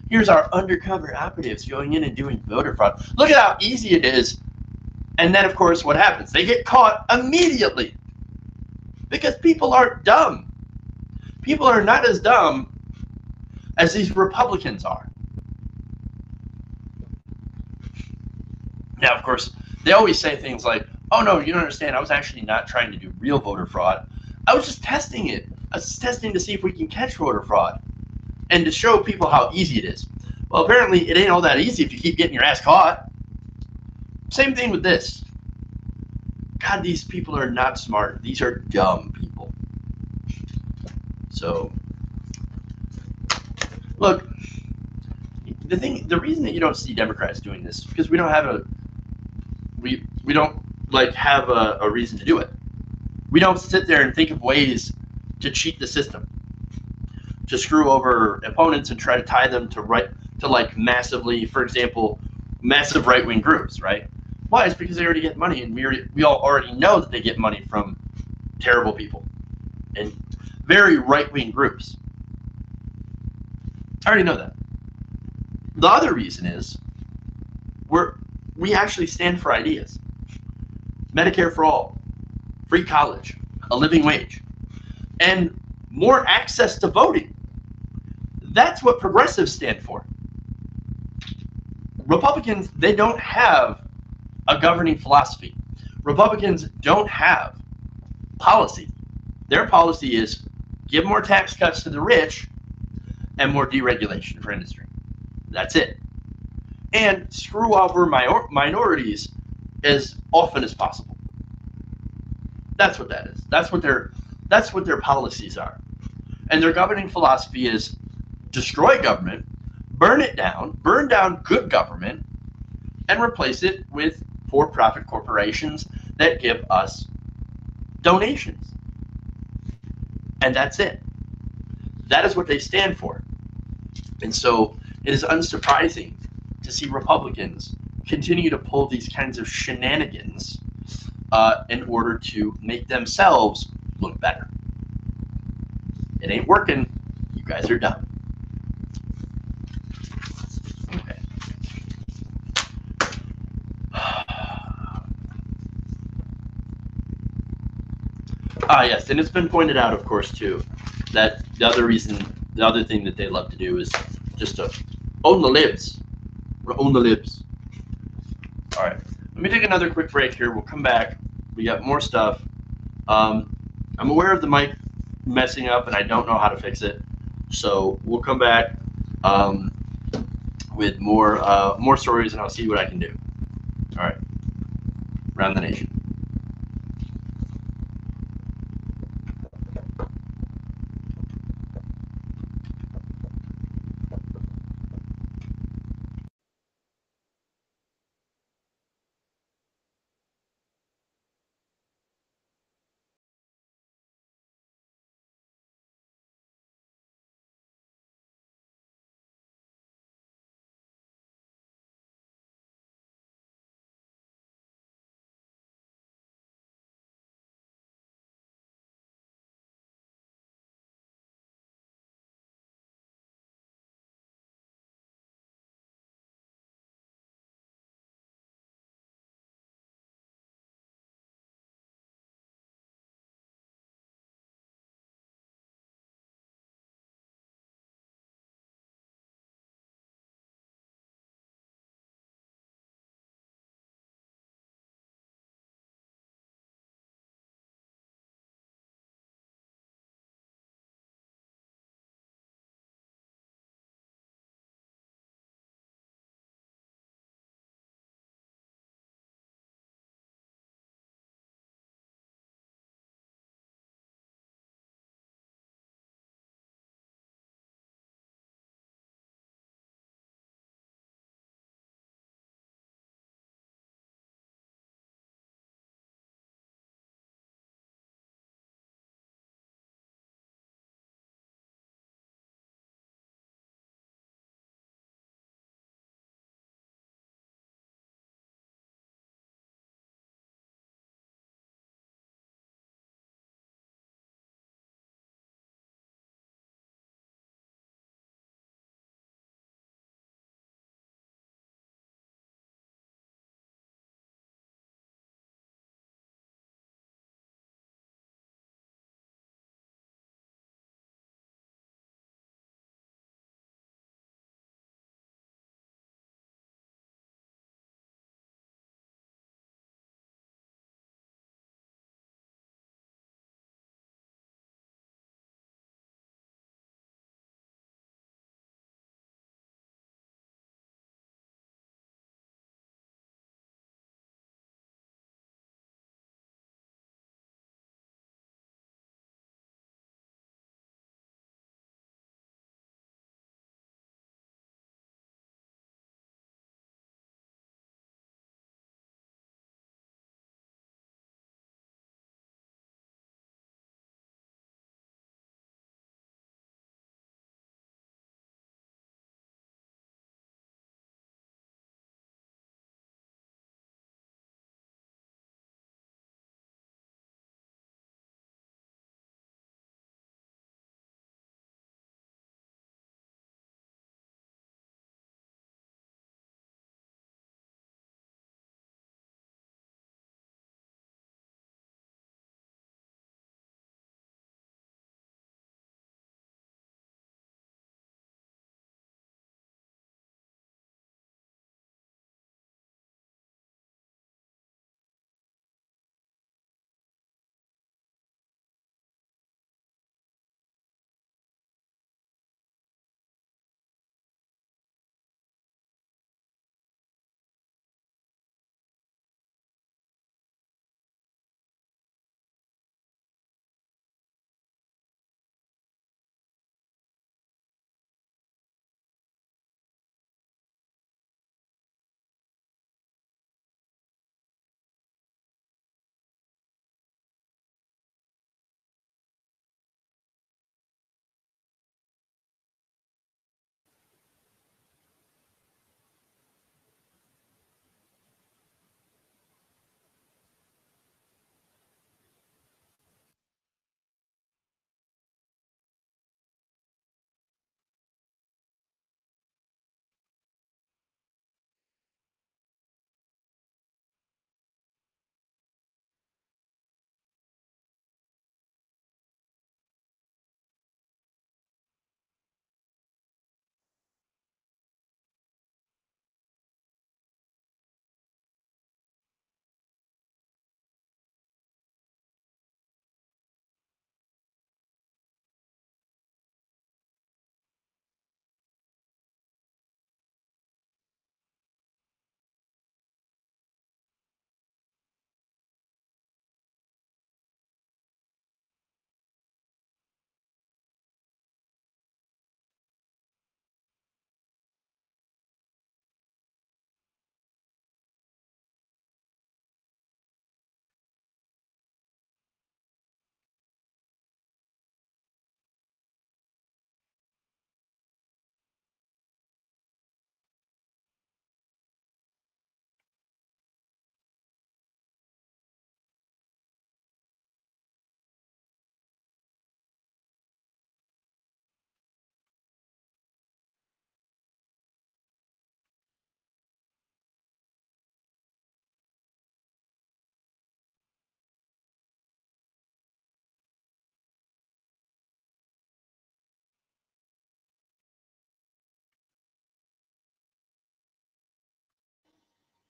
Here's our undercover operatives going in and doing voter fraud. Look at how easy it is. And then, of course, what happens? They get caught immediately because people aren't dumb. People are not as dumb as these Republicans are. Now, of course, they always say things like, oh, no, you don't understand. I was actually not trying to do real voter fraud. I was just testing it. I was testing to see if we can catch voter fraud and to show people how easy it is. Well, apparently, it ain't all that easy if you keep getting your ass caught. Same thing with this. God, these people are not smart. These are dumb people. So, look, the reason that you don't see Democrats doing this is because we don't have a reason to do it. We don't sit there and think of ways to cheat the system, to screw over opponents and try to tie them to massively, for example, massive right-wing groups, right? Why? It's because they already get money, and we all already know that they get money from terrible people and very right-wing groups. I already know that. The other reason is we actually stand for ideas. Medicare for all, free college, a living wage, and more access to voting. That's what progressives stand for. Republicans, they don't have a governing philosophy. Republicans don't have policy. Their policy is give more tax cuts to the rich and more deregulation for industry. That's it. And screw over minorities as often as possible. That's what that is. That's what their policies are. And their governing philosophy is destroy government, burn it down, burn down good government, and replace it with for-profit corporations that give us donations. And that's it. That is what they stand for. And so it is unsurprising to see Republicans continue to pull these kinds of shenanigans in order to make themselves look better. It ain't working. You guys are dumb. Okay. Yes, and it's been pointed out, of course, too, that the other thing that they love to do is just to own the libs. Own the libs. All right, let me take another quick break here. We'll come back. We got more stuff. I'm aware of the mic messing up, and I don't know how to fix it. So we'll come back with more stories, and I'll see what I can do. All right, around the nation.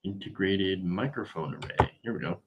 integrated microphone array. Here we go.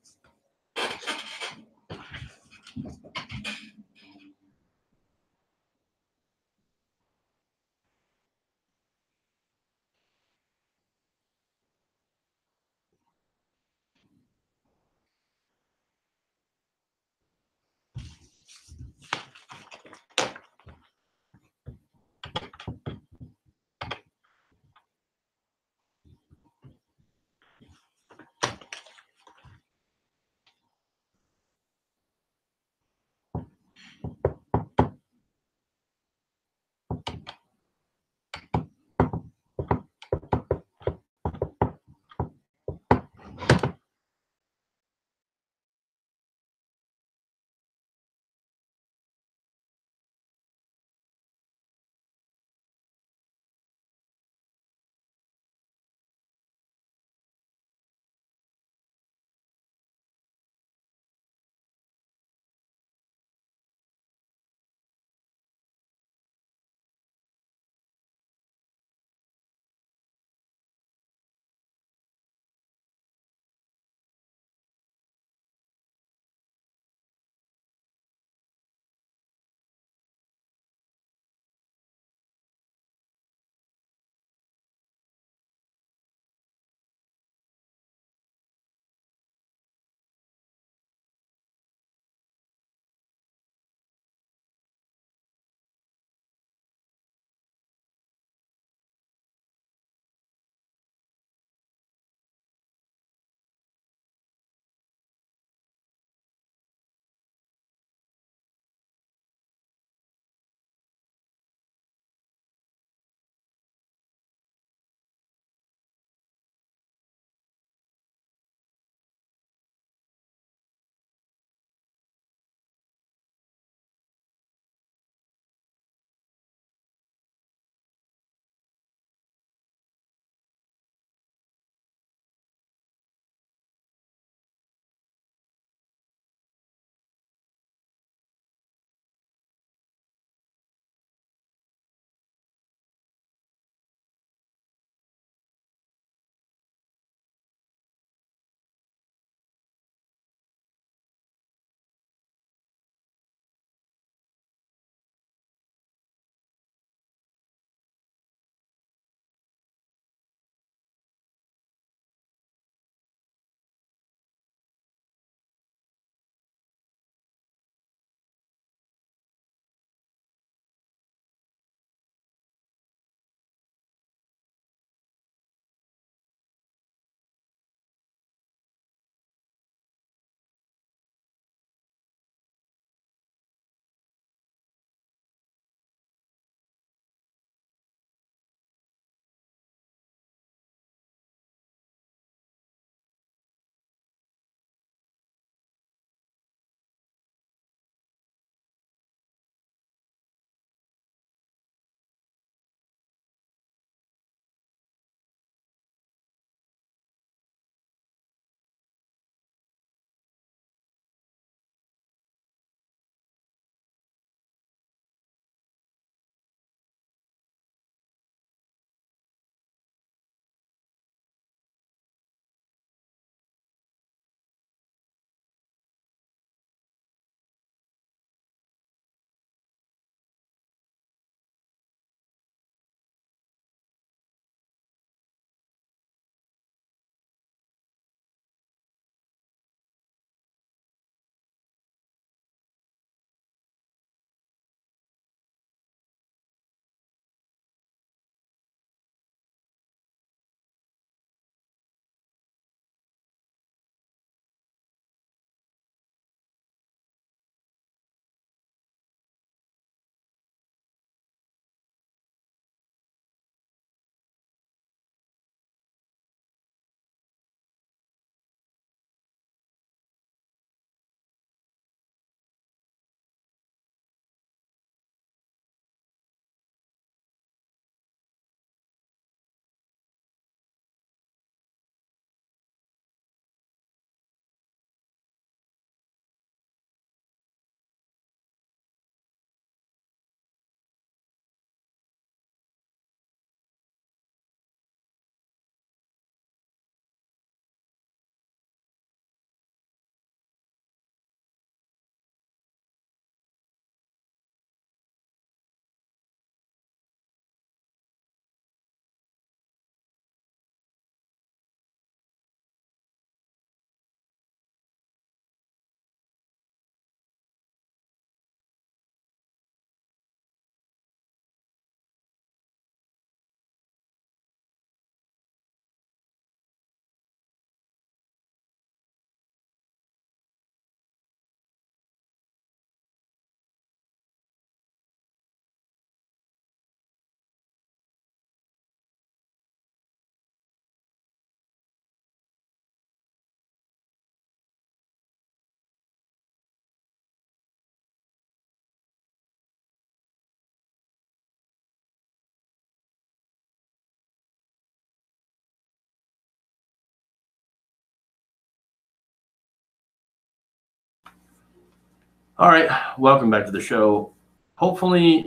All right, welcome back to the show. Hopefully,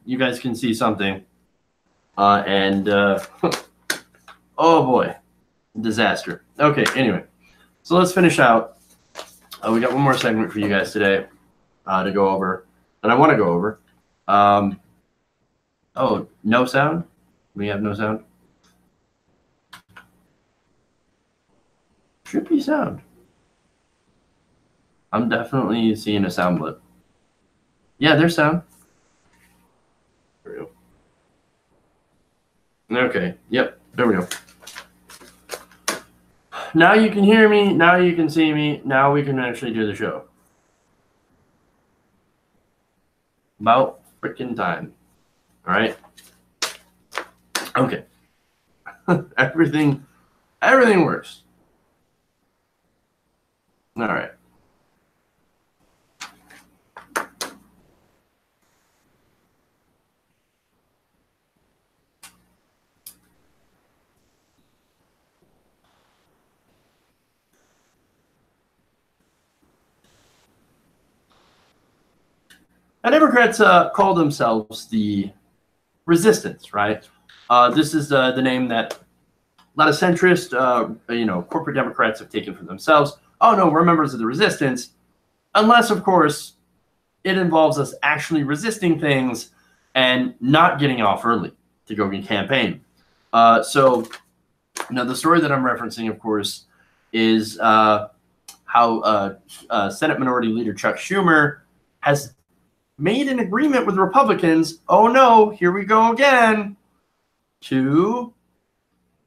you guys can see something. Oh boy, disaster. Okay, anyway, so let's finish out. We got one more segment for you guys today to go over, and I want to go over. Oh, no sound? We have no sound? Should be sound. I'm definitely seeing a sound blip. Yeah, there's sound. There we go. Okay, yep, there we go. Now you can hear me. Now you can see me. Now we can actually do the show. About freaking time. All right. Okay. everything works. All right. Now, Democrats call themselves the resistance, right? This is the name that a lot of centrist, corporate Democrats have taken for themselves. Oh no, we're members of the resistance, unless, of course, it involves us actually resisting things and not getting off early to go and campaign. So, the story that I'm referencing, of course, is how Senate Minority Leader Chuck Schumer has made an agreement with Republicans. Oh no, here we go again, to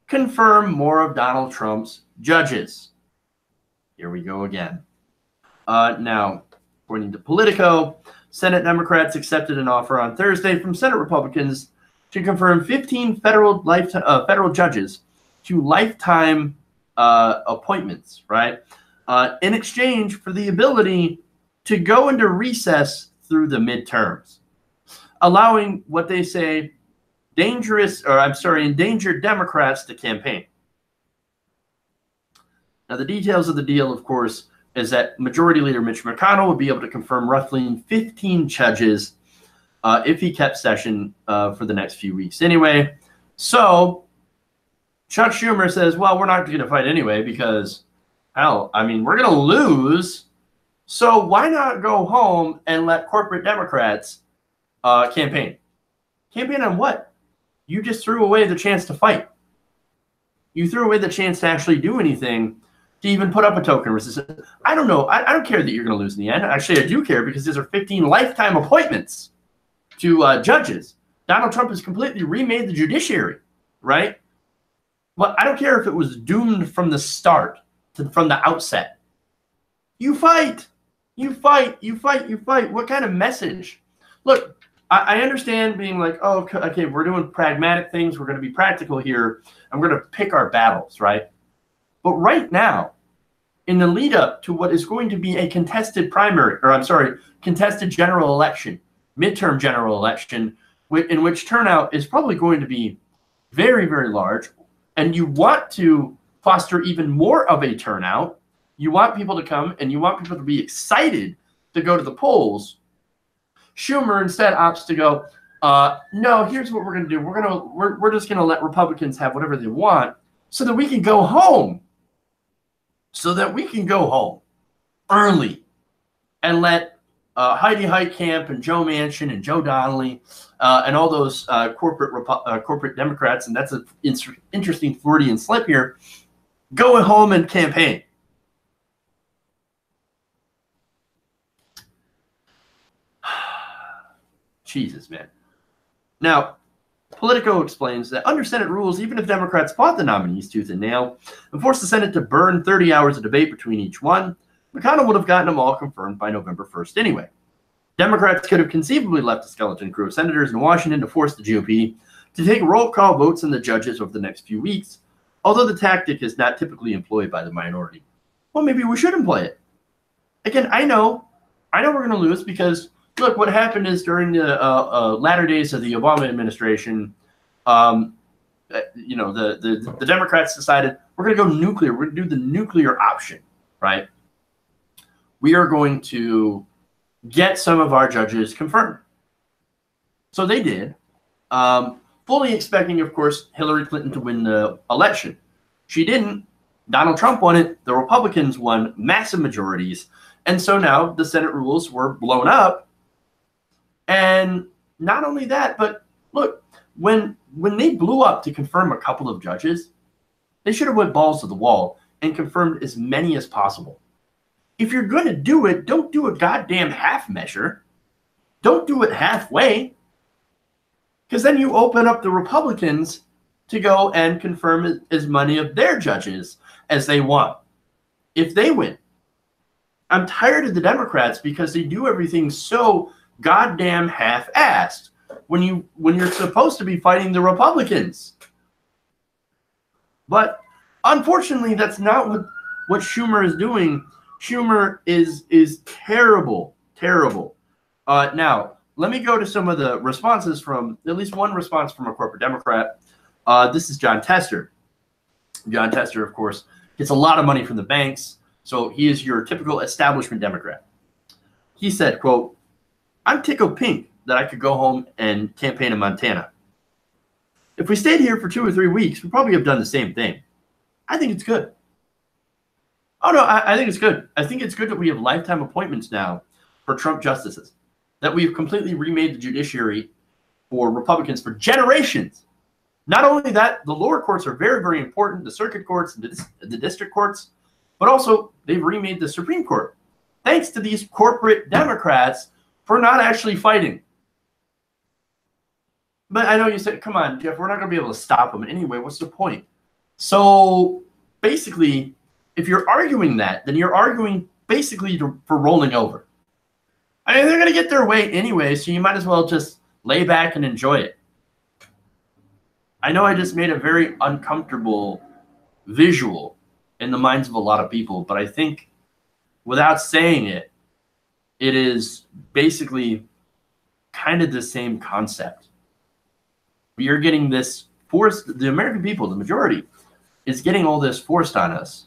confirm more of Donald Trump's judges. Here we go again. Now, according to Politico, Senate Democrats accepted an offer on Thursday from Senate Republicans to confirm 15 federal judges to lifetime appointments, right? In exchange for the ability to go into recess through the midterms, allowing what they say endangered Democrats to campaign. Now, the details of the deal, of course, is that Majority Leader Mitch McConnell would be able to confirm roughly 15 judges if he kept session for the next few weeks anyway. So Chuck Schumer says, well, we're not going to fight anyway because, hell, I mean, we're going to lose. So why not go home and let corporate Democrats campaign? Campaign on what? You just threw away the chance to fight. You threw away the chance to actually do anything, to even put up a token resistance. I don't know. I don't care that you're going to lose in the end. Actually, I do care because these are 15 lifetime appointments to judges. Donald Trump has completely remade the judiciary, right? But I don't care if it was doomed from the start, from the outset. You fight. You fight. You fight. You fight. What kind of message? Look, I understand being like, oh, okay, we're doing pragmatic things. We're going to be practical here. And we're going to pick our battles, right? But right now, in the lead up to what is going to be a contested contested general election, midterm general election, in which turnout is probably going to be very, very large, and you want to foster even more of a turnout, you want people to come and you want people to be excited to go to the polls, Schumer instead opts to go, no, here's what we're going to do. We're just going to let Republicans have whatever they want so that we can go home. So that we can go home early and let Heidi Heitkamp and Joe Manchin and Joe Donnelly and all those corporate Democrats, and that's an interesting Freudian slip here, go home and campaign. Jesus, man. Now, Politico explains that under Senate rules, even if Democrats fought the nominees tooth and nail and forced the Senate to burn 30 hours of debate between each one, McConnell would have gotten them all confirmed by November 1st anyway. Democrats could have conceivably left a skeleton crew of senators in Washington to force the GOP to take roll call votes on the judges over the next few weeks, although the tactic is not typically employed by the minority. Well, maybe we should employ it. Again, I know we're going to lose because look, what happened is during the latter days of the Obama administration, the Democrats decided we're going to go nuclear. We're going to do the nuclear option, right? We are going to get some of our judges confirmed. So they did, fully expecting, of course, Hillary Clinton to win the election. She didn't. Donald Trump won it. The Republicans won massive majorities. And so now the Senate rules were blown up. And not only that, but look, when they blew up to confirm a couple of judges, they should have went balls to the wall and confirmed as many as possible. If you're going to do it, don't do a goddamn half measure. Don't do it halfway. Because then you open up the Republicans to go and confirm as many of their judges as they want if they win. I'm tired of the Democrats because they do everything so goddamn half-assed when you're supposed to be fighting the Republicans. But unfortunately, that's not what Schumer is doing. Schumer is terrible, terrible. Now, let me go to some of the responses from, at least one response from a corporate Democrat. This is John Tester. John Tester, of course, gets a lot of money from the banks, so he is your typical establishment Democrat. He said, quote, "I'm tickled pink that I could go home and campaign in Montana. If we stayed here for 2 or 3 weeks, we'd probably have done the same thing. I think it's good." Oh, no, I think it's good. I think it's good that we have lifetime appointments now for Trump justices, that we've completely remade the judiciary for Republicans for generations. Not only that, the lower courts are very, very important, the circuit courts, the district courts, but also they've remade the Supreme Court, thanks to these corporate Democrats for not actually fighting. But I know you said, come on, Jeff, we're not going to be able to stop them anyway. What's the point? So basically, if you're arguing that, then you're arguing basically for rolling over. I mean, they're going to get their way anyway, so you might as well just lay back and enjoy it. I know I just made a very uncomfortable visual in the minds of a lot of people, but I think without saying it, it is basically kind of the same concept. We are getting this forced, the American people, the majority, is getting all this forced on us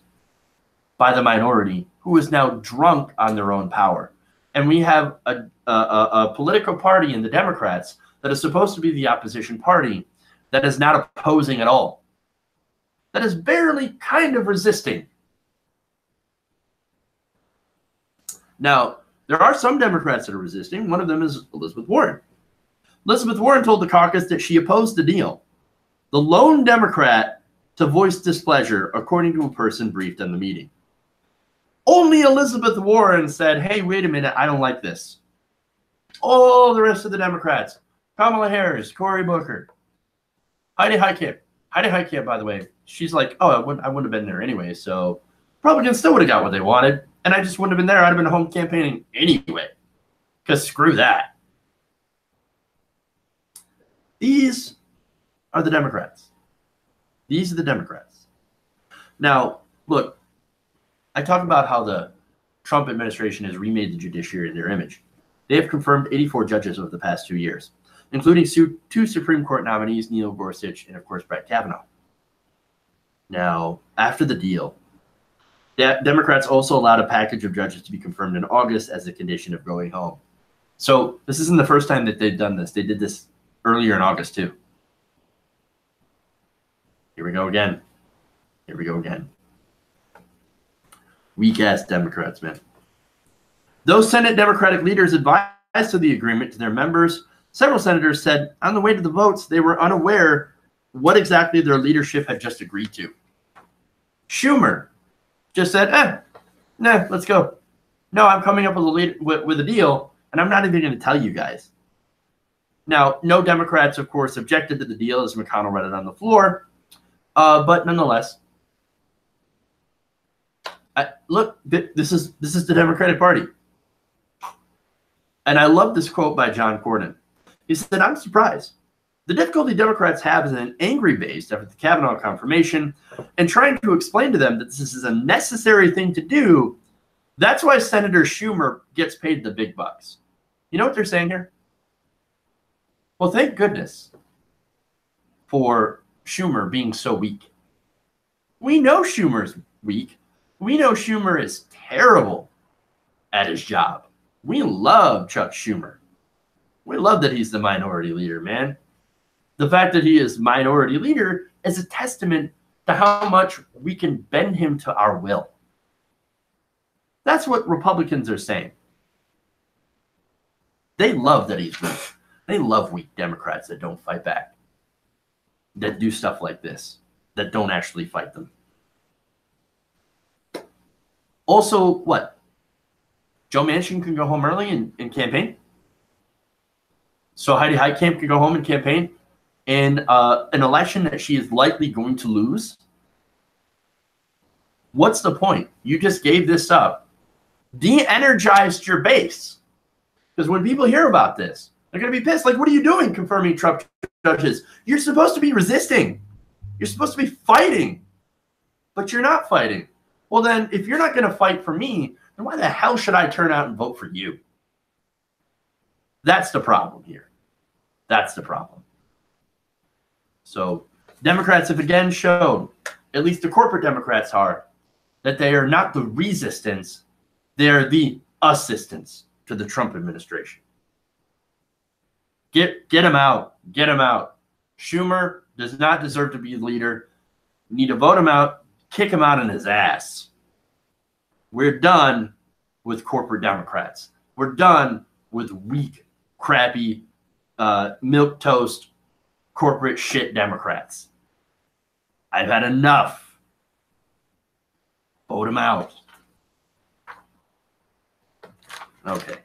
by the minority who is now drunk on their own power. And we have a political party in the Democrats that is supposed to be the opposition party that is not opposing at all, that is barely kind of resisting. Now, there are some Democrats that are resisting. One of them is Elizabeth Warren. Elizabeth Warren told the caucus that she opposed the deal. The lone Democrat to voice displeasure, according to a person briefed on the meeting. Only Elizabeth Warren said, hey, wait a minute, I don't like this. All the rest of the Democrats, Kamala Harris, Cory Booker, Heidi Heitkamp, by the way, she's like, oh, I wouldn't have been there anyway, so Republicans still would have got what they wanted, and I just wouldn't have been there. I'd have been home campaigning anyway, because screw that. These are the Democrats. These are the Democrats. Now, look, I talk about how the Trump administration has remade the judiciary in their image. They have confirmed 84 judges over the past 2 years, including 2 Supreme Court nominees, Neil Gorsuch and, of course, Brett Kavanaugh. Now, after the deal, Democrats also allowed a package of judges to be confirmed in August as a condition of going home. So this isn't the first time that they've done this. They did this earlier in August, too. Here we go again. Here we go again. Weak-ass Democrats, man. Those Senate Democratic leaders advised of the agreement to their members. Several senators said on the way to the votes, they were unaware what exactly their leadership had just agreed to. Schumer just said, nah, let's go. No, I'm coming up with a deal, and I'm not even going to tell you guys. Now, no Democrats, of course, objected to the deal as McConnell read it on the floor. But nonetheless, look, this is the Democratic Party. And I love this quote by John Cornyn. He said, I'm surprised. The difficulty Democrats have is an angry base after the Kavanaugh confirmation and trying to explain to them that this is a necessary thing to do. That's why Senator Schumer gets paid the big bucks. You know what they're saying here? Well, thank goodness for Schumer being so weak. We know Schumer's weak. We know Schumer is terrible at his job. We love Chuck Schumer. We love that he's the minority leader, man. The fact that he is minority leader is a testament to how much we can bend him to our will. That's what Republicans are saying. They love that he's weak. They love weak Democrats that don't fight back, that do stuff like this, that don't actually fight them. Also, what? Joe Manchin can go home early and campaign? So Heidi Heitkamp can go home and campaign in an election that she is likely going to lose? What's the point? You just gave this up. De-energized your base. Because when people hear about this, they're going to be pissed. Like, what are you doing confirming Trump judges? You're supposed to be resisting. You're supposed to be fighting. But you're not fighting. Well, then, if you're not going to fight for me, then why the hell should I turn out and vote for you? That's the problem here. That's the problem. So Democrats have again shown, at least the corporate Democrats are, that they are not the resistance, they're the assistance to the Trump administration. Get him out. Get him out. Schumer does not deserve to be the leader. We need to vote him out, kick him out in his ass. We're done with corporate Democrats. We're done with weak, crappy, milquetoast, corporate shit Democrats. I've had enough. Vote him out. Okay.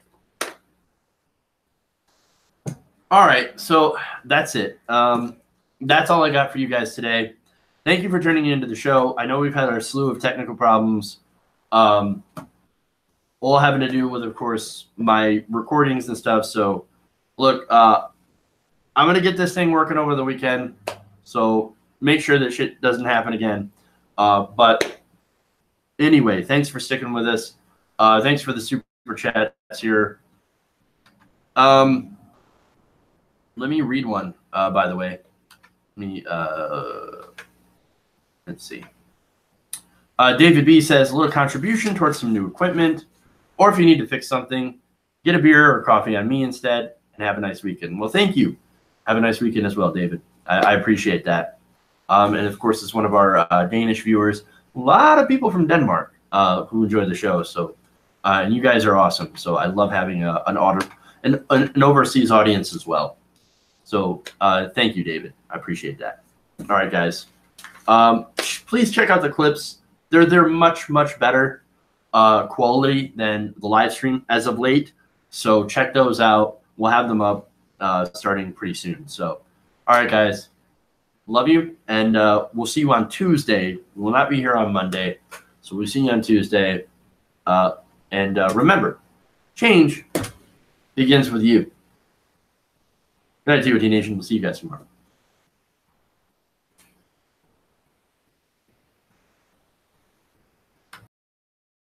All right, so that's it. That's all I got for you guys today. Thank you for tuning into the show. I know we've had our slew of technical problems, all having to do with, of course, my recordings and stuff. So, look, I'm going to get this thing working over the weekend, so make sure that shit doesn't happen again. But anyway, thanks for sticking with us. Thanks for the super chats here. Let me read one, by the way. Let's see. David B says, a little contribution towards some new equipment, or if you need to fix something, get a beer or coffee on me instead, and have a nice weekend. Well, thank you. Have a nice weekend as well, David. I appreciate that. And, of course, it's one of our Danish viewers. A lot of people from Denmark who enjoy the show. So, and you guys are awesome. So I love having an overseas audience as well. So thank you, David. I appreciate that. All right, guys. Please check out the clips. They're much, much better quality than the live stream as of late. So check those out. We'll have them up starting pretty soon. So, all right, guys. Love you. And we'll see you on Tuesday. We will not be here on Monday. So we'll see you on Tuesday. And remember, change begins with you. Good night, TOT Nation. We'll see you guys tomorrow.